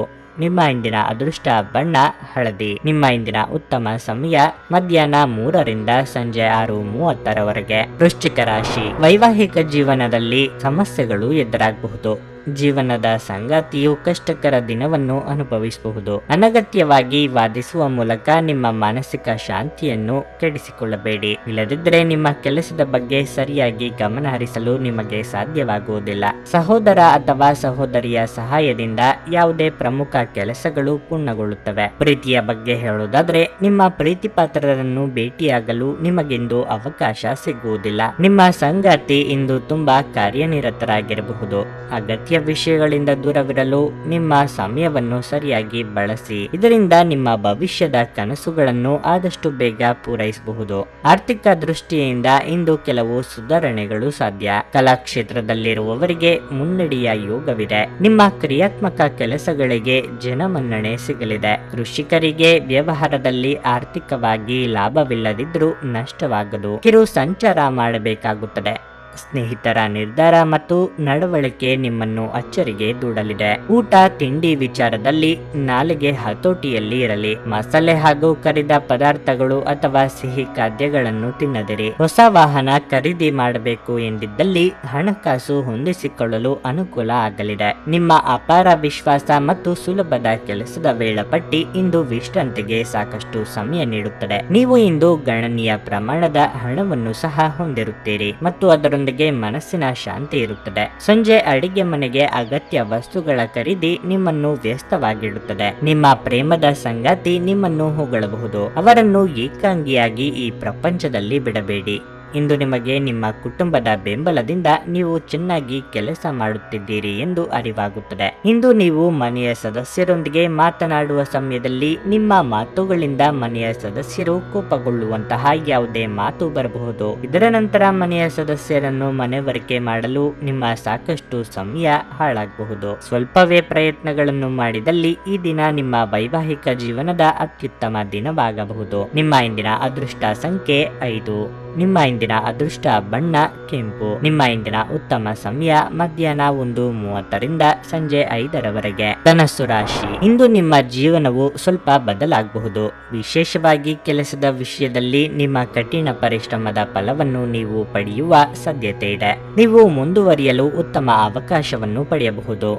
ನಿಮ್ಮ ಇಂದಿನ ಅದೃಷ್ಟ ಬಣ್ಣ ಹಳದಿ. ನಿಮ್ಮ ಇಂದಿನ ಉತ್ತಮ ಸಮಯ ಮಧ್ಯಾಹ್ನ 3 ರಿಂದ ಸಂಜೆ 6:30 ವೃಶ್ಚಿಕ ರಾಶಿ. ವೈವಾಹಿಕ ಜೀವನದಲ್ಲಿ ಸಮಸ್ಯೆಗಳು ಎದುರಾಗಬಹುದು. ಜೀವನದ ಸಂಗಾತಿಯು ಕಷ್ಟಕರ ದಿನವನ್ನು ಅನುಭವಿಸಬಹುದು. ಅನಗತ್ಯವಾಗಿ ವಾದಿಸುವ ಮೂಲಕ ನಿಮ್ಮ ಮಾನಸಿಕ ಶಾಂತಿಯನ್ನು ಕೆಡಿಸಿಕೊಳ್ಳಬೇಡಿ. ಇಲ್ಲದಿದ್ದರೆ ನಿಮ್ಮ ಕೆಲಸದ ಬಗ್ಗೆ ಸರಿಯಾಗಿ ಗಮನ ಹರಿಸಲು ನಿಮಗೆ ಸಾಧ್ಯವಾಗುವುದಿಲ್ಲ. ಸಹೋದರ ಅಥವಾ ಸಹೋದರಿಯ ಸಹಾಯದಿಂದ ಯಾವುದೇ ಪ್ರಮುಖ ಕೆಲಸಗಳು ಪೂರ್ಣಗೊಳ್ಳುತ್ತವೆ. ಪ್ರೀತಿಯ ಬಗ್ಗೆ ಹೇಳುವುದಾದರೆ, ನಿಮ್ಮ ಪ್ರೀತಿ ಪಾತ್ರರನ್ನು ಭೇಟಿಯಾಗಲು ನಿಮಗಿಂದು ಅವಕಾಶ ಸಿಗುವುದಿಲ್ಲ. ನಿಮ್ಮ ಸಂಗಾತಿ ಇಂದು ತುಂಬಾ ಕಾರ್ಯನಿರತರಾಗಿರಬಹುದು. ಅಗತ್ಯ ವಿಷಯಗಳಿಂದ ದೂರವಿರಲು ನಿಮ್ಮ ಸಮಯವನ್ನು ಸರಿಯಾಗಿ ಬಳಸಿ. ಇದರಿಂದ ನಿಮ್ಮ ಭವಿಷ್ಯದ ಕನಸುಗಳನ್ನು ಆದಷ್ಟು ಬೇಗ ಪೂರೈಸಬಹುದು. ಆರ್ಥಿಕ ದೃಷ್ಟಿಯಿಂದ ಇಂದು ಕೆಲವು ಸುಧಾರಣೆಗಳು ಸಾಧ್ಯ. ಕಲಾ ಕ್ಷೇತ್ರದಲ್ಲಿರುವವರಿಗೆ ಮುನ್ನಡೆಯ ಯೋಗವಿದೆ. ನಿಮ್ಮ ಕ್ರಿಯಾತ್ಮಕ ಕೆಲಸಗಳಿಗೆ ಜನಮನ್ನಣೆ ಸಿಗಲಿದೆ. ಕೃಷಿಕರಿಗೆ ವ್ಯವಹಾರದಲ್ಲಿ ಆರ್ಥಿಕವಾಗಿ ಲಾಭವಿಲ್ಲದಿದ್ರೂ ನಷ್ಟವಾಗದು. ಕಿರು ಸಂಚಾರ ಮಾಡಬೇಕಾಗುತ್ತದೆ. ಸ್ನೇಹಿತರ ನಿರ್ಧಾರ ಮತ್ತು ನಡವಳಿಕೆ ನಿಮ್ಮನ್ನು ಅಚ್ಚರಿಗೆ ದೂಡಲಿದೆ. ಊಟ ತಿಂಡಿ ವಿಚಾರದಲ್ಲಿ ನಾಲಿಗೆ ಹತೋಟಿಯಲ್ಲಿ ಇರಲಿ. ಮಸಾಲೆ ಹಾಗೂ ಕರಿದ ಪದಾರ್ಥಗಳು ಅಥವಾ ಸಿಹಿ ಖಾದ್ಯಗಳನ್ನು ತಿನ್ನದಿರಿ. ಹೊಸ ವಾಹನ ಖರೀದಿ ಮಾಡಬೇಕು ಎಂದಿದ್ದಲ್ಲಿ ಹಣಕಾಸು ಹೊಂದಿಸಿಕೊಳ್ಳಲು ಅನುಕೂಲ ಆಗಲಿದೆ. ನಿಮ್ಮ ಅಪಾರ ವಿಶ್ವಾಸ ಮತ್ತು ಸುಲಭದ ಕೆಲಸದ ವೇಳಾಪಟ್ಟಿ ಇಂದು ವಿಶ್ರಾಂತಿಗೆ ಸಾಕಷ್ಟು ಸಮಯ ನೀಡುತ್ತದೆ. ನೀವು ಇಂದು ಗಣನೀಯ ಪ್ರಮಾಣದ ಹಣವನ್ನು ಸಹ ಹೊಂದಿರುತ್ತೀರಿ ಮತ್ತು ಅದರ ಮನಸ್ಸಿನ ಶಾಂತಿ ಇರುತ್ತದೆ. ಸಂಜೆ ಅಡಿಗೆ ಮನೆಗೆ ಅಗತ್ಯ ವಸ್ತುಗಳ ಖರೀದಿ ನಿಮ್ಮನ್ನು ವ್ಯಸ್ತವಾಗಿಡುತ್ತದೆ. ನಿಮ್ಮ ಪ್ರೇಮದ ಸಂಗಾತಿ ನಿಮ್ಮನ್ನು ಹೊಗಳಬಹುದು. ಅವರನ್ನು ಏಕಾಂಗಿಯಾಗಿ ಈ ಪ್ರಪಂಚದಲ್ಲಿ ಬಿಡಬೇಡಿ. ಇಂದು ನಿಮಗೆ ನಿಮ್ಮ ಕುಟುಂಬದ ಬೆಂಬಲದಿಂದ ನೀವು ಚೆನ್ನಾಗಿ ಕೆಲಸ ಮಾಡುತ್ತಿದ್ದೀರಿ ಎಂದು ಅರಿವಾಗುತ್ತದೆ. ಇಂದು ನೀವು ಮನೆಯ ಸದಸ್ಯರೊಂದಿಗೆ ಮಾತನಾಡುವ ಸಮಯದಲ್ಲಿ ನಿಮ್ಮ ಮಾತುಗಳಿಂದ ಮನೆಯ ಸದಸ್ಯರು ಕೋಪಗೊಳ್ಳುವಂತಹ ಯಾವುದೇ ಮಾತು ಬರಬಹುದು. ಇದರ ನಂತರ ಮನೆಯ ಸದಸ್ಯರನ್ನು ಮನವರಿಕೆ ಮಾಡಲು ನಿಮ್ಮ ಸಾಕಷ್ಟು ಸಮಯ ಹಾಳಾಗಬಹುದು. ಸ್ವಲ್ಪವೇ ಪ್ರಯತ್ನಗಳನ್ನು ಮಾಡಿದಲ್ಲಿ ಈ ದಿನ ನಿಮ್ಮ ವೈವಾಹಿಕ ಜೀವನದ ಅತ್ಯುತ್ತಮ ದಿನವಾಗಬಹುದು. ನಿಮ್ಮ ಇಂದಿನ ಅದೃಷ್ಟ ಸಂಖ್ಯೆ 5. ನಿಮ್ಮ ಇಂದಿನ ಅದೃಷ್ಟ ಬಣ್ಣ ಕೆಂಪು. ನಿಮ್ಮ ಇಂದಿನ ಉತ್ತಮ ಸಮಯ ಮಧ್ಯಾಹ್ನ 1:30 ರಿಂದ ಸಂಜೆ 5:00 ಧನಸ್ಸು ರಾಶಿ. ಇಂದು ನಿಮ್ಮ ಜೀವನವು ಸ್ವಲ್ಪ ಬದಲಾಗಬಹುದು. ವಿಶೇಷವಾಗಿ ಕೆಲಸದ ವಿಷಯದಲ್ಲಿ ನಿಮ್ಮ ಕಠಿಣ ಪರಿಶ್ರಮದ ಫಲವನ್ನು ನೀವು ಪಡೆಯುವ ಸಾಧ್ಯತೆ ಇದೆ. ನೀವು ಮುಂದುವರಿಯಲು ಉತ್ತಮ ಅವಕಾಶವನ್ನು ಪಡೆಯಬಹುದು.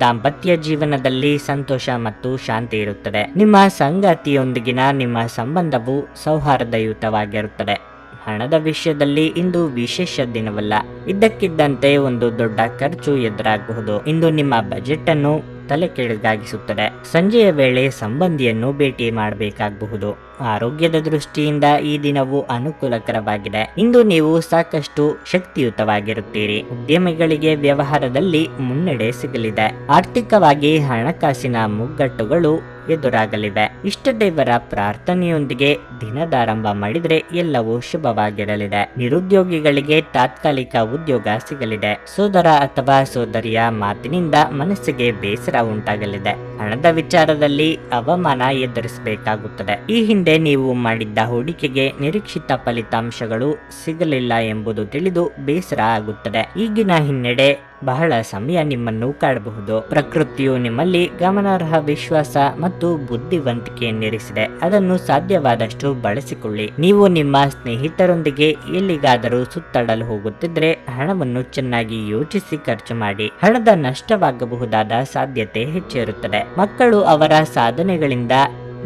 ದಾಂಪತ್ಯ ಜೀವನದಲ್ಲಿ ಸಂತೋಷ ಮತ್ತು ಶಾಂತಿ ಇರುತ್ತದೆ. ನಿಮ್ಮ ಸಂಗಾತಿಯೊಂದಿಗಿನ ನಿಮ್ಮ ಸಂಬಂಧವು ಸೌಹಾರ್ದಯುತವಾಗಿರುತ್ತದೆ. ಹಣದ ವಿಷಯದಲ್ಲಿ ಇಂದು ವಿಶೇಷ ದಿನವಲ್ಲ. ಇದ್ದಕ್ಕಿದ್ದಂತೆ ಒಂದು ದೊಡ್ಡ ಖರ್ಚು ಎದುರಾಗಬಹುದು. ಇಂದು ನಿಮ್ಮ ಬಜೆಟ್ ಅನ್ನು ತಲೆ ಕೆಳಗಾಗಿಸುತ್ತದೆ. ಸಂಜೆಯ ವೇಳೆ ಸಂಬಂಧಿಯನ್ನು ಭೇಟಿ ಮಾಡಬೇಕಾಗಬಹುದು. ಆರೋಗ್ಯದ ದೃಷ್ಟಿಯಿಂದ ಈ ದಿನವು ಅನುಕೂಲಕರವಾಗಿದೆ. ಇಂದು ನೀವು ಸಾಕಷ್ಟು ಶಕ್ತಿಯುತವಾಗಿರುತ್ತೀರಿ. ಉದ್ಯಮಿಗಳಿಗೆ ವ್ಯವಹಾರದಲ್ಲಿ ಮುನ್ನಡೆ ಸಿಗಲಿದೆ. ಆರ್ಥಿಕವಾಗಿ ಹಣಕಾಸಿನ ಮುಗ್ಗಟ್ಟುಗಳು ಎದುರಾಗಲಿವೆ. ಇಷ್ಟ ದೇವರ ಪ್ರಾರ್ಥನೆಯೊಂದಿಗೆ ದಿನದಾರಂಭ ಮಾಡಿದ್ರೆ ಎಲ್ಲವೂ ಶುಭವಾಗಿರಲಿದೆ. ನಿರುದ್ಯೋಗಿಗಳಿಗೆ ತಾತ್ಕಾಲಿಕ ಉದ್ಯೋಗ ಸಿಗಲಿದೆ. ಸೋದರ ಅಥವಾ ಸೋದರಿಯ ಮಾತಿನಿಂದ ಮನಸ್ಸಿಗೆ ಬೇಸರ ಉಂಟಾಗಲಿದೆ. ಹಣದ ವಿಚಾರದಲ್ಲಿ ಅವಮಾನ ಎದುರಿಸಬೇಕಾಗುತ್ತದೆ. ಈ ಹಿಂದೆ ನೀವು ಮಾಡಿದ್ದ ಹೂಡಿಕೆಗೆ ನಿರೀಕ್ಷಿತ ಫಲಿತಾಂಶಗಳು ಸಿಗಲಿಲ್ಲ ಎಂಬುದು ತಿಳಿದು ಬೇಸರ ಆಗುತ್ತದೆ. ಈಗಿನ ಹಿನ್ನಡೆ ಬಹಳ ಸಮಯ ನಿಮ್ಮನ್ನು ಕಾಡಬಹುದು. ಪ್ರಕೃತಿಯು ನಿಮ್ಮಲ್ಲಿ ಗಮನಾರ್ಹ ವಿಶ್ವಾಸ ಮತ್ತು ಬುದ್ಧಿವಂತಿಕೆಯನ್ನಿರಿಸಿದೆ. ಅದನ್ನು ಸಾಧ್ಯವಾದಷ್ಟು ಬಳಸಿಕೊಳ್ಳಿ. ನೀವು ನಿಮ್ಮ ಸ್ನೇಹಿತರೊಂದಿಗೆ ಎಲ್ಲಿಗಾದರೂ ಸುತ್ತಾಡಲು ಹೋಗುತ್ತಿದ್ರೆ ಹಣವನ್ನು ಚೆನ್ನಾಗಿ ಯೋಚಿಸಿ ಖರ್ಚು ಮಾಡಿ. ಹಣದ ನಷ್ಟವಾಗಬಹುದಾದ ಸಾಧ್ಯತೆ ಹೆಚ್ಚಿರುತ್ತದೆ. ಮಕ್ಕಳು ಅವರ ಸಾಧನೆಗಳಿಂದ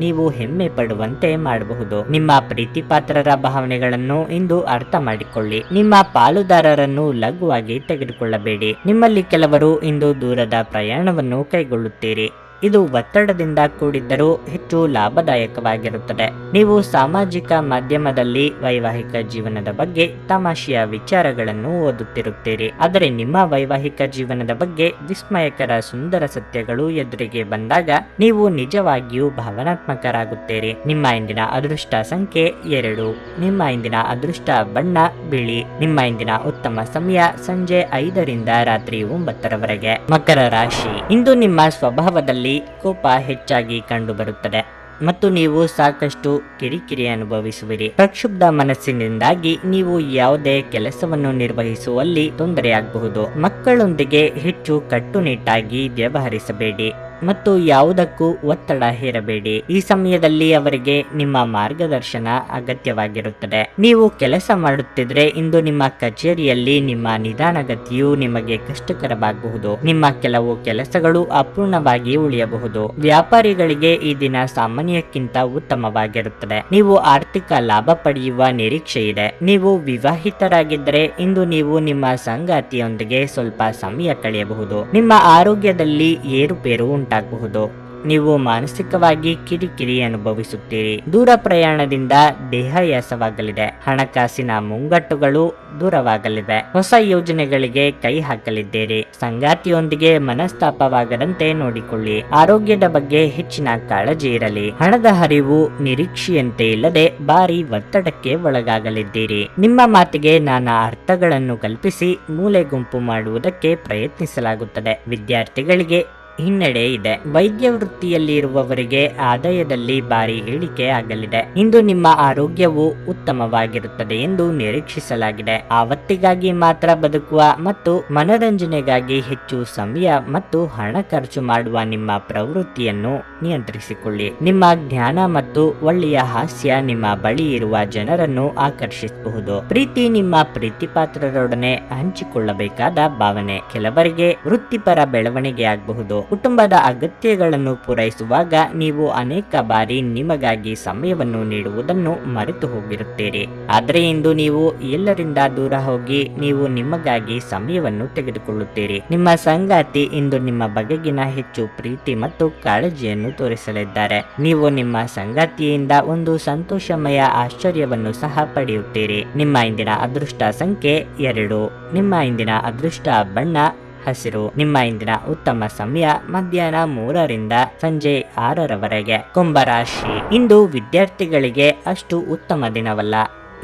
ನೀವು ಹೆಮ್ಮೆ ಪಡುವಂತೆ ಮಾಡಬಹುದು. ನಿಮ್ಮ ಪ್ರೀತಿ ಪಾತ್ರರ ಭಾವನೆಗಳನ್ನು ಇಂದು ಅರ್ಥ ಮಾಡಿಕೊಳ್ಳಿ. ನಿಮ್ಮ ಪಾಲುದಾರರನ್ನು ಲಘುವಾಗಿ ತೆಗೆದುಕೊಳ್ಳಬೇಡಿ. ನಿಮ್ಮಲ್ಲಿ ಕೆಲವರು ಇಂದು ದೂರದ ಪ್ರಯಾಣವನ್ನು ಕೈಗೊಳ್ಳುತ್ತೀರಿ. ಇದು ಒತ್ತಡದಿಂದ ಕೂಡಿದ್ದರೂ ಹೆಚ್ಚು ಲಾಭದಾಯಕವಾಗಿರುತ್ತದೆ. ನೀವು ಸಾಮಾಜಿಕ ಮಾಧ್ಯಮದಲ್ಲಿ ವೈವಾಹಿಕ ಜೀವನದ ಬಗ್ಗೆ ತಮಾಷೆಯ ವಿಚಾರಗಳನ್ನು ಓದುತ್ತಿರುತ್ತೀರಿ. ಆದರೆ ನಿಮ್ಮ ವೈವಾಹಿಕ ಜೀವನದ ಬಗ್ಗೆ ವಿಸ್ಮಯಕರ ಸುಂದರ ಸತ್ಯಗಳು ಎದುರಿಗೆ ಬಂದಾಗ ನೀವು ನಿಜವಾಗಿಯೂ ಭಾವನಾತ್ಮಕರಾಗುತ್ತೀರಿ. ನಿಮ್ಮ ಇಂದಿನ ಅದೃಷ್ಟ ಸಂಖ್ಯೆ 2. ನಿಮ್ಮ ಇಂದಿನ ಅದೃಷ್ಟ ಬಣ್ಣ ಬಿಳಿ. ನಿಮ್ಮ ಇಂದಿನ ಉತ್ತಮ ಸಮಯ ಸಂಜೆ 5ರಿಂದ ರಾತ್ರಿ 9ರವರೆಗೆ. ಮಕರ ರಾಶಿ. ಇಂದು ನಿಮ್ಮ ಸ್ವಭಾವದಲ್ಲಿ ಕೋಪ ಹೆಚ್ಚಾಗಿ ಕಂಡುಬರುತ್ತದೆ ಮತ್ತು ನೀವು ಸಾಕಷ್ಟು ಕಿರಿಕಿರಿ ಅನುಭವಿಸುವಿರಿ. ಪ್ರಕ್ಷುಬ್ಧ ಮನಸ್ಸಿನಿಂದಾಗಿ ನೀವು ಯಾವುದೇ ಕೆಲಸವನ್ನು ನಿರ್ವಹಿಸುವಲ್ಲಿ ತೊಂದರೆಯಾಗಬಹುದು. ಮಕ್ಕಳೊಂದಿಗೆ ಹೆಚ್ಚು ಕಟ್ಟುನಿಟ್ಟಾಗಿ ವ್ಯವಹರಿಸಬೇಡಿ ಮತ್ತು ಯಾವುದಕ್ಕೂ ಒತ್ತಡ ಹೇರಬೇಡಿ. ಈ ಸಮಯದಲ್ಲಿ ಅವರಿಗೆ ನಿಮ್ಮ ಮಾರ್ಗದರ್ಶನ ಅಗತ್ಯವಾಗಿರುತ್ತದೆ. ನೀವು ಕೆಲಸ ಮಾಡುತ್ತಿದ್ರೆ ಇಂದು ನಿಮ್ಮ ಕಚೇರಿಯಲ್ಲಿ ನಿಮ್ಮ ನಿಧಾನಗತಿಯು ನಿಮಗೆ ಕಷ್ಟಕರವಾಗಬಹುದು. ನಿಮ್ಮ ಕೆಲವು ಕೆಲಸಗಳು ಅಪೂರ್ಣವಾಗಿ ಉಳಿಯಬಹುದು. ವ್ಯಾಪಾರಿಗಳಿಗೆ ಈ ದಿನ ಸಾಮಾನ್ಯಕ್ಕಿಂತ ಉತ್ತಮವಾಗಿರುತ್ತದೆ. ನೀವು ಆರ್ಥಿಕ ಲಾಭ ಪಡೆಯುವ ನಿರೀಕ್ಷೆ ಇದೆ. ನೀವು ವಿವಾಹಿತರಾಗಿದ್ದರೆ ಇಂದು ನೀವು ನಿಮ್ಮ ಸಂಗಾತಿಯೊಂದಿಗೆ ಸ್ವಲ್ಪ ಸಮಯ ಕಳೆಯಬಹುದು. ನಿಮ್ಮ ಆರೋಗ್ಯದಲ್ಲಿ ಏರುಪೇರು ಉಂಟಾಗಬಹುದು. ನೀವು ಮಾನಸಿಕವಾಗಿ ಕಿರಿಕಿರಿ ಅನುಭವಿಸುತ್ತೀರಿ. ದೂರ ಪ್ರಯಾಣದಿಂದ ದೇಹಾಯಾಸವಾಗಲಿದೆ. ಹಣಕಾಸಿನ ಮುಂಗಟ್ಟುಗಳು ದೂರವಾಗಲಿವೆ. ಹೊಸ ಯೋಜನೆಗಳಿಗೆ ಕೈ ಹಾಕಲಿದ್ದೀರಿ. ಸಂಗಾತಿಯೊಂದಿಗೆ ಮನಸ್ತಾಪವಾಗದಂತೆ ನೋಡಿಕೊಳ್ಳಿ. ಆರೋಗ್ಯದ ಬಗ್ಗೆ ಹೆಚ್ಚಿನ ಕಾಳಜಿ ಇರಲಿ. ಹಣದ ಹರಿವು ನಿರೀಕ್ಷೆಯಂತೆ ಇಲ್ಲದೆ ಭಾರಿ ಒತ್ತಡಕ್ಕೆ ಒಳಗಾಗಲಿದ್ದೀರಿ. ನಿಮ್ಮ ಮಾತಿಗೆ ನಾನಾ ಅರ್ಥಗಳನ್ನು ಕಲ್ಪಿಸಿ ಮೂಲೆ ಗುಂಪು ಮಾಡುವುದಕ್ಕೆ ಪ್ರಯತ್ನಿಸಲಾಗುತ್ತದೆ. ವಿದ್ಯಾರ್ಥಿಗಳಿಗೆ ಹಿನ್ನಡೆ ಇದೆ. ವೈದ್ಯ ವೃತ್ತಿಯಲ್ಲಿ ಇರುವವರಿಗೆ ಆದಾಯದಲ್ಲಿ ಭಾರಿ ಇಳಿಕೆ ಆಗಲಿದೆ. ಇಂದು ನಿಮ್ಮ ಆರೋಗ್ಯವು ಉತ್ತಮವಾಗಿರುತ್ತದೆ ಎಂದು ನಿರೀಕ್ಷಿಸಲಾಗಿದೆ. ಆವತ್ತಿಗಾಗಿ ಮಾತ್ರ ಬದುಕುವ ಮತ್ತು ಮನರಂಜನೆಗಾಗಿ ಹೆಚ್ಚು ಸಮಯ ಮತ್ತು ಹಣ ಖರ್ಚು ಮಾಡುವ ನಿಮ್ಮ ಪ್ರವೃತ್ತಿಯನ್ನು ನಿಯಂತ್ರಿಸಿಕೊಳ್ಳಿ. ನಿಮ್ಮ ಜ್ಞಾನ ಮತ್ತು ಒಳ್ಳೆಯ ಹಾಸ್ಯ ನಿಮ್ಮ ಬಳಿ ಇರುವ ಜನರನ್ನು ಆಕರ್ಷಿಸಬಹುದು. ಪ್ರೀತಿ ನಿಮ್ಮ ಪ್ರೀತಿಪಾತ್ರರೊಡನೆ ಹಂಚಿಕೊಳ್ಳಬೇಕಾದ ಭಾವನೆ. ಕೆಲವರಿಗೆ ವೃತ್ತಿಪರ ಬೆಳವಣಿಗೆ ಆಗಬಹುದು. ಕುಟುಂಬದ ಅಗತ್ಯಗಳನ್ನು ಪೂರೈಸುವಾಗ ನೀವು ಅನೇಕ ಬಾರಿ ನಿಮಗಾಗಿ ಸಮಯವನ್ನು ನೀಡುವುದನ್ನು ಮರೆತು ಹೋಗಿರುತ್ತೀರಿ. ಆದರೆ ಇಂದು ನೀವು ಎಲ್ಲರಿಂದ ದೂರ ಹೋಗಿ ನೀವು ನಿಮಗಾಗಿ ಸಮಯವನ್ನು ತೆಗೆದುಕೊಳ್ಳುತ್ತೀರಿ. ನಿಮ್ಮ ಸಂಗಾತಿ ಇಂದು ನಿಮ್ಮ ಬಗೆಗಿನ ಹೆಚ್ಚು ಪ್ರೀತಿ ಮತ್ತು ಕಾಳಜಿಯನ್ನು ತೋರಿಸಲಿದ್ದಾರೆ. ನೀವು ನಿಮ್ಮ ಸಂಗಾತಿಯಿಂದ ಒಂದು ಸಂತೋಷಮಯ ಆಶ್ಚರ್ಯವನ್ನು ಸಹ ಪಡೆಯುತ್ತೀರಿ. ನಿಮ್ಮ ಇಂದಿನ ಅದೃಷ್ಟ ಸಂಖ್ಯೆ 2. ನಿಮ್ಮ ಇಂದಿನ ಅದೃಷ್ಟ ಬಣ್ಣ ಹಸಿರು. ನಿಮ್ಮ ಇಂದಿನ ಉತ್ತಮ ಸಮಯ ಮಧ್ಯಾಹ್ನ 3ರಿಂದ ಸಂಜೆ 6ರವರೆಗೆ. ಕುಂಭರಾಶಿ. ಇಂದು ವಿದ್ಯಾರ್ಥಿಗಳಿಗೆ ಅಷ್ಟು ಉತ್ತಮ ದಿನವಲ್ಲ.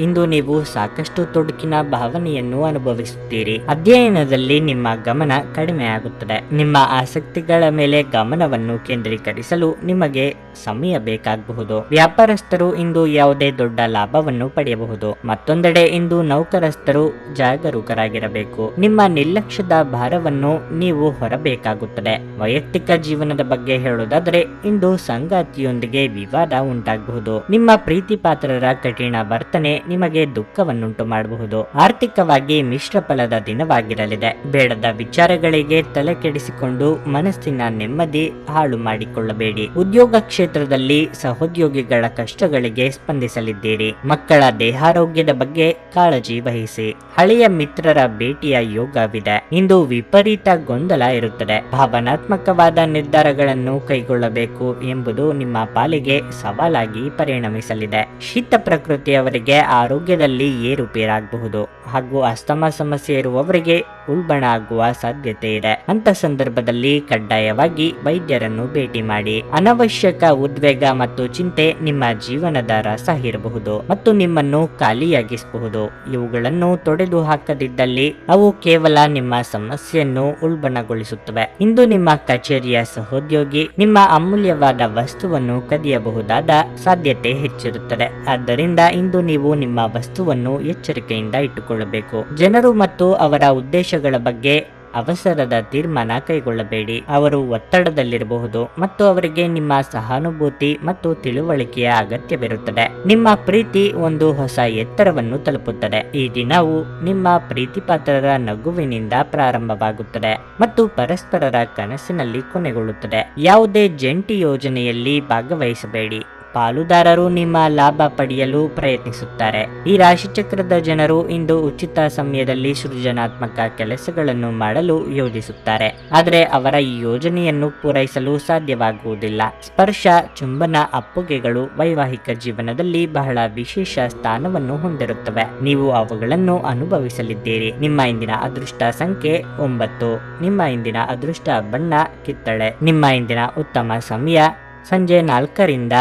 ಇಂದು ನೀವು ಸಾಕಷ್ಟು ತೊಡಕಿನ ಭಾವನೆಯನ್ನು ಅನುಭವಿಸುತ್ತೀರಿ. ಅಧ್ಯಯನದಲ್ಲಿ ನಿಮ್ಮ ಗಮನ ಕಡಿಮೆಯಾಗುತ್ತದೆ. ನಿಮ್ಮ ಆಸಕ್ತಿಗಳ ಮೇಲೆ ಗಮನವನ್ನು ಕೇಂದ್ರೀಕರಿಸಲು ನಿಮಗೆ ಸಮಯ ಬೇಕಾಗಬಹುದು. ವ್ಯಾಪಾರಸ್ಥರು ಇಂದು ಯಾವುದೇ ದೊಡ್ಡ ಲಾಭವನ್ನು ಪಡೆಯಬಹುದು. ಮತ್ತೊಂದೆಡೆ ಇಂದು ನೌಕರಸ್ಥರು ಜಾಗರೂಕರಾಗಿರಬೇಕು. ನಿಮ್ಮ ನಿರ್ಲಕ್ಷ್ಯದ ಭಾರವನ್ನು ನೀವು ಹೊರಬೇಕಾಗುತ್ತದೆ. ವೈಯಕ್ತಿಕ ಜೀವನದ ಬಗ್ಗೆ ಹೇಳುವುದಾದರೆ ಇಂದು ಸಂಗಾತಿಯೊಂದಿಗೆ ವಿವಾದ ಉಂಟಾಗಬಹುದು. ನಿಮ್ಮ ಪ್ರೀತಿ ಪಾತ್ರರ ಕಠಿಣ ವರ್ತನೆ ನಿಮಗೆ ದುಃಖವನ್ನುಂಟು ಮಾಡಬಹುದು. ಆರ್ಥಿಕವಾಗಿ ಮಿಶ್ರ ಫಲದ ದಿನವಾಗಿರಲಿದೆ. ಬೇಡದ ವಿಚಾರಗಳಿಗೆ ತಲೆ ಕೆಡಿಸಿಕೊಂಡು ಮನಸ್ಸಿನ ನೆಮ್ಮದಿ ಹಾಳು ಮಾಡಿಕೊಳ್ಳಬೇಡಿ. ಉದ್ಯೋಗ ಕ್ಷೇತ್ರದಲ್ಲಿ ಸಹೋದ್ಯೋಗಿಗಳ ಕಷ್ಟಗಳಿಗೆ ಸ್ಪಂದಿಸಲಿದ್ದೀರಿ. ಮಕ್ಕಳ ದೇಹಾರೋಗ್ಯದ ಬಗ್ಗೆ ಕಾಳಜಿ ವಹಿಸಿ. ಹಳೆಯ ಮಿತ್ರರ ಭೇಟಿಯ ಯೋಗವಿದೆ. ಇಂದು ವಿಪರೀತ ಗೊಂದಲ ಇರುತ್ತದೆ. ಭಾವನಾತ್ಮಕವಾದ ನಿರ್ಧಾರಗಳನ್ನು ಕೈಗೊಳ್ಳಬೇಕು ಎಂಬುದು ನಿಮ್ಮ ಪಾಲಿಗೆ ಸವಾಲಾಗಿ ಪರಿಣಮಿಸಲಿದೆ. ಶೀತ ಪ್ರಕೃತಿಯವರಿಗೆ ಆರೋಗ್ಯದಲ್ಲಿ ಏರುಪೇರಾಗಬಹುದು ಹಾಗೂ ಅಸ್ತಮಾ ಸಮಸ್ಯೆ ಇರುವವರಿಗೆ ಉಲ್ಬಣ ಆಗುವ ಸಾಧ್ಯತೆ ಇದೆ. ಅಂತ ಸಂದರ್ಭದಲ್ಲಿ ಕಡ್ಡಾಯವಾಗಿ ವೈದ್ಯರನ್ನು ಭೇಟಿ ಮಾಡಿ. ಅನವಶ್ಯಕ ಉದ್ವೇಗ ಮತ್ತು ಚಿಂತೆ ನಿಮ್ಮ ಜೀವನದ ರಸ ಹೀರಬಹುದು ಮತ್ತು ನಿಮ್ಮನ್ನು ಖಾಲಿಯಾಗಿಸಬಹುದು. ಇವುಗಳನ್ನು ತೊಡೆದು ಹಾಕದಿದ್ದಲ್ಲಿ ಅವು ಕೇವಲ ನಿಮ್ಮ ಸಮಸ್ಯೆಯನ್ನು ಉಲ್ಬಣಗೊಳಿಸುತ್ತವೆ. ಇಂದು ನಿಮ್ಮ ಕಚೇರಿಯ ಸಹೋದ್ಯೋಗಿ ನಿಮ್ಮ ಅಮೂಲ್ಯವಾದ ವಸ್ತುವನ್ನು ಕದಿಯಬಹುದಾದ ಸಾಧ್ಯತೆ ಹೆಚ್ಚಿರುತ್ತದೆ. ಆದ್ದರಿಂದ ಇಂದು ನೀವು ನಿಮ್ಮ ವಸ್ತುವನ್ನು ಎಚ್ಚರಿಕೆಯಿಂದ ಇಟ್ಟುಕೊಳ್ಳಬೇಕು. ಜನರು ಮತ್ತು ಅವರ ಉದ್ದೇಶಗಳ ಬಗ್ಗೆ ಅವಸರದ ತೀರ್ಮಾನ ಕೈಗೊಳ್ಳಬೇಡಿ. ಅವರು ಒತ್ತಡದಲ್ಲಿರಬಹುದು ಮತ್ತು ಅವರಿಗೆ ನಿಮ್ಮ ಸಹಾನುಭೂತಿ ಮತ್ತು ತಿಳುವಳಿಕೆಯ ಅಗತ್ಯವಿರುತ್ತದೆ. ನಿಮ್ಮ ಪ್ರೀತಿ ಒಂದು ಹೊಸ ಎತ್ತರವನ್ನು ತಲುಪುತ್ತದೆ. ಈ ದಿನವು ನಿಮ್ಮ ಪ್ರೀತಿಪಾತ್ರರ ನಗುವಿನಿಂದ ಪ್ರಾರಂಭವಾಗುತ್ತದೆ ಮತ್ತು ಪರಸ್ಪರರ ಕನಸಿನಲ್ಲಿ ಕೊನೆಗೊಳ್ಳುತ್ತದೆ. ಯಾವುದೇ ಜಂಟಿ ಯೋಜನೆಯಲ್ಲಿ ಭಾಗವಹಿಸಬೇಡಿ. ಪಾಲುದಾರರು ನಿಮ್ಮ ಲಾಭ ಪಡೆಯಲು ಪ್ರಯತ್ನಿಸುತ್ತಾರೆ. ಈ ರಾಶಿಚಕ್ರದ ಜನರು ಇಂದು ಉಚಿತ ಸಮಯದಲ್ಲಿ ಸೃಜನಾತ್ಮಕ ಕೆಲಸಗಳನ್ನು ಮಾಡಲು ಯೋಜಿಸುತ್ತಾರೆ, ಆದರೆ ಅವರ ಈ ಯೋಜನೆಯನ್ನು ಪೂರೈಸಲು ಸಾಧ್ಯವಾಗುವುದಿಲ್ಲ. ಸ್ಪರ್ಶ, ಚುಂಬನ, ಅಪ್ಪುಗೆಗಳು ವೈವಾಹಿಕ ಜೀವನದಲ್ಲಿ ಬಹಳ ವಿಶೇಷ ಸ್ಥಾನವನ್ನು ಹೊಂದಿರುತ್ತವೆ. ನೀವು ಅವುಗಳನ್ನು ಅನುಭವಿಸಲಿದ್ದೀರಿ. ನಿಮ್ಮ ಇಂದಿನ ಅದೃಷ್ಟ ಸಂಖ್ಯೆ 9. ನಿಮ್ಮ ಇಂದಿನ ಅದೃಷ್ಟ ಬಣ್ಣ ಕಿತ್ತಳೆ. ನಿಮ್ಮ ಇಂದಿನ ಉತ್ತಮ ಸಮಯ ಸಂಜೆ 4 ರಿಂದ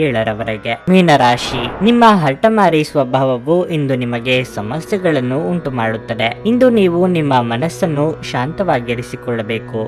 7 ಮೀನರಾಶಿ. ನಿಮ್ಮ ಹಠಮಾರಿ ಸ್ವಭಾವವು ಇಂದು ನಿಮಗೆ ಸಮಸ್ಯೆಗಳನ್ನು ಉಂಟು ಮಾಡುತ್ತದೆ. ಇಂದು ನೀವು ನಿಮ್ಮ ಮನಸ್ಸನ್ನು ಶಾಂತವಾಗಿರಿಸಿಕೊಳ್ಳಬೇಕು.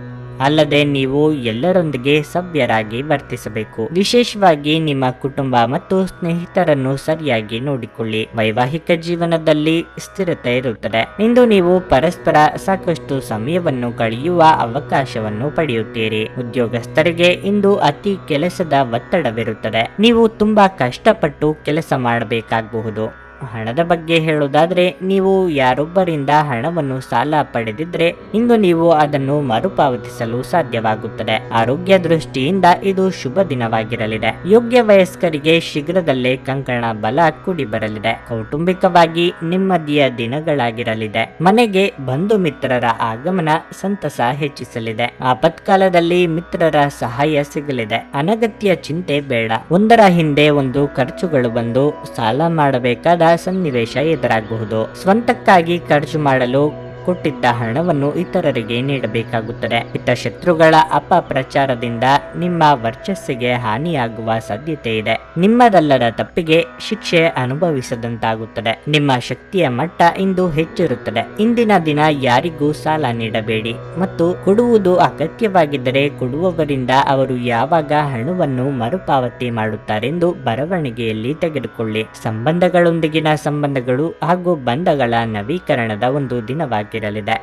ಅಲ್ಲದೆ ನೀವು ಎಲ್ಲರೊಂದಿಗೆ ಸಭ್ಯರಾಗಿ ವರ್ತಿಸಬೇಕು. ವಿಶೇಷವಾಗಿ ನಿಮ್ಮ ಕುಟುಂಬ ಮತ್ತು ಸ್ನೇಹಿತರನ್ನು ಸರಿಯಾಗಿ ನೋಡಿಕೊಳ್ಳಿ. ವೈವಾಹಿಕ ಜೀವನದಲ್ಲಿ ಸ್ಥಿರತೆ ಇರುತ್ತದೆ. ಇಂದು ನೀವು ಪರಸ್ಪರ ಸಾಕಷ್ಟು ಸಮಯವನ್ನು ಕಳೆಯುವ ಅವಕಾಶವನ್ನು ಪಡೆಯುತ್ತೀರಿ. ಉದ್ಯೋಗಸ್ಥರಿಗೆ ಇಂದು ಅತಿ ಕೆಲಸದ ಒತ್ತಡವಿರುತ್ತದೆ. ನೀವು ತುಂಬಾ ಕಷ್ಟಪಟ್ಟು ಕೆಲಸ ಮಾಡಬೇಕಾಗಬಹುದು. ಹಣದ ಬಗ್ಗೆ ಹೇಳುವುದಾದ್ರೆ, ನೀವು ಯಾರೊಬ್ಬರಿಂದ ಹಣವನ್ನು ಸಾಲ ಪಡೆದಿದ್ರೆ ಇಂದು ನೀವು ಅದನ್ನು ಮರುಪಾವತಿಸಲು ಸಾಧ್ಯವಾಗುತ್ತದೆ. ಆರೋಗ್ಯ ದೃಷ್ಟಿಯಿಂದ ಇದು ಶುಭ ದಿನವಾಗಿರಲಿದೆ. ಯೋಗ್ಯ ವಯಸ್ಕರಿಗೆ ಶೀಘ್ರದಲ್ಲೇ ಕಂಕಣ ಬಲ ಕೂಡಿ ಬರಲಿದೆ. ಕೌಟುಂಬಿಕವಾಗಿ ನೆಮ್ಮದಿಯ ದಿನಗಳಾಗಿರಲಿದೆ. ಮನೆಗೆ ಬಂಧು ಮಿತ್ರರ ಆಗಮನ ಸಂತಸ ಹೆಚ್ಚಿಸಲಿದೆ. ಆಪತ್ಕಾಲದಲ್ಲಿ ಮಿತ್ರರ ಸಹಾಯ ಸಿಗಲಿದೆ. ಅನಗತ್ಯ ಚಿಂತೆ ಬೇಡ. ಒಂದರ ಹಿಂದೆ ಒಂದು ಖರ್ಚುಗಳು ಬಂದು ಸಾಲ ಮಾಡಬೇಕಾದ ಸನ್ನಿವೇಶ ಎದುರಾಗಬಹುದು. ಸ್ವಂತಕ್ಕಾಗಿ ಖರ್ಚು ಮಾಡಲು ಕೊಟ್ಟಿದ್ದ ಹಣವನ್ನು ಇತರರಿಗೆ ನೀಡಬೇಕಾಗುತ್ತದೆ. ಹಿತಶತ್ರುಗಳ ಅಪಪ್ರಚಾರದಿಂದ ನಿಮ್ಮ ವರ್ಚಸ್ಸಿಗೆ ಹಾನಿಯಾಗುವ ಸಾಧ್ಯತೆ ಇದೆ. ನಿಮ್ಮದಲ್ಲದ ತಪ್ಪಿಗೆ ಶಿಕ್ಷೆ ಅನುಭವಿಸದಂತಾಗುತ್ತದೆ. ನಿಮ್ಮ ಶಕ್ತಿಯ ಮಟ್ಟ ಇಂದು ಹೆಚ್ಚಿರುತ್ತದೆ. ಇಂದಿನ ದಿನ ಯಾರಿಗೂ ಸಾಲ ನೀಡಬೇಡಿ ಮತ್ತು ಕೊಡುವುದು ಅಗತ್ಯವಾಗಿದ್ದರೆ ಕೊಡುವವರಿಂದ ಅವರು ಯಾವಾಗ ಹಣವನ್ನು ಮರುಪಾವತಿ ಮಾಡುತ್ತಾರೆಂದು ಬರವಣಿಗೆಯಲ್ಲಿ ತೆಗೆದುಕೊಳ್ಳಿ. ಸಂಬಂಧಗಳೊಂದಿಗಿನ ಸಂಬಂಧಗಳು ಹಾಗೂ ಬಂಧಗಳ ನವೀಕರಣದ ಒಂದು ದಿನವಾಗಿದೆ.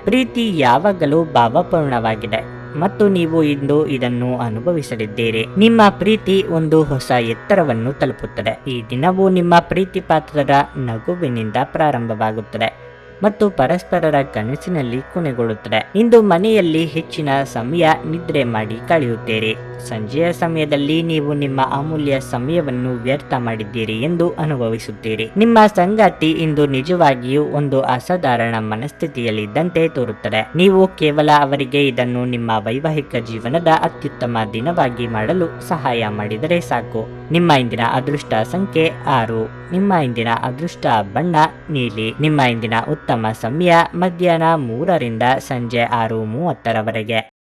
ಪ್ರೀತಿ ಯಾವಾಗಲೂ ಭಾವಪೂರ್ಣವಾಗಿದೆ ಮತ್ತು ನೀವು ಇಂದು ಇದನ್ನು ಅನುಭವಿಸಲಿದ್ದೀರಿ. ನಿಮ್ಮ ಪ್ರೀತಿ ಒಂದು ಹೊಸ ಎತ್ತರವನ್ನು ತಲುಪುತ್ತದೆ. ಈ ದಿನವು ನಿಮ್ಮ ಪ್ರೀತಿ ಪಾತ್ರರ ನಗುವಿನಿಂದ ಪ್ರಾರಂಭವಾಗುತ್ತದೆ ಮತ್ತು ಪರಸ್ಪರರ ಕನಸಿನಲ್ಲಿ ಕೊನೆಗೊಳ್ಳುತ್ತದೆ. ಇಂದು ಮನೆಯಲ್ಲಿ ಹೆಚ್ಚಿನ ಸಮಯ ನಿದ್ರೆ ಮಾಡಿ ಕಳೆಯುತ್ತೀರಿ. ಸಂಜೆಯ ಸಮಯದಲ್ಲಿ ನೀವು ನಿಮ್ಮ ಅಮೂಲ್ಯ ಸಮಯವನ್ನು ವ್ಯರ್ಥ ಮಾಡಿದ್ದೀರಿ ಎಂದು ಅನುಭವಿಸುತ್ತೀರಿ. ನಿಮ್ಮ ಸಂಗಾತಿ ಇಂದು ನಿಜವಾಗಿಯೂ ಒಂದು ಅಸಾಧಾರಣ ಮನಸ್ಥಿತಿಯಲ್ಲಿದ್ದಂತೆ ತೋರುತ್ತದೆ. ನೀವು ಕೇವಲ ಅವರಿಗೆ ಇದನ್ನು ನಿಮ್ಮ ವೈವಾಹಿಕ ಜೀವನದ ಅತ್ಯುತ್ತಮ ದಿನವಾಗಿ ಮಾಡಲು ಸಹಾಯ ಮಾಡಿದರೆ ಸಾಕು. ನಿಮ್ಮ ಇಂದಿನ ಅದೃಷ್ಟ ಸಂಖ್ಯೆ 6. ನಿಮ್ಮ ಇಂದಿನ ಅದೃಷ್ಟ ಬಣ್ಣ ನೀಲಿ. ನಿಮ್ಮ ಇಂದಿನ ಉತ್ತಮ ಸಮಯ ಮಧ್ಯಾಹ್ನ 3 ರಿಂದ ಸಂಜೆ 6:30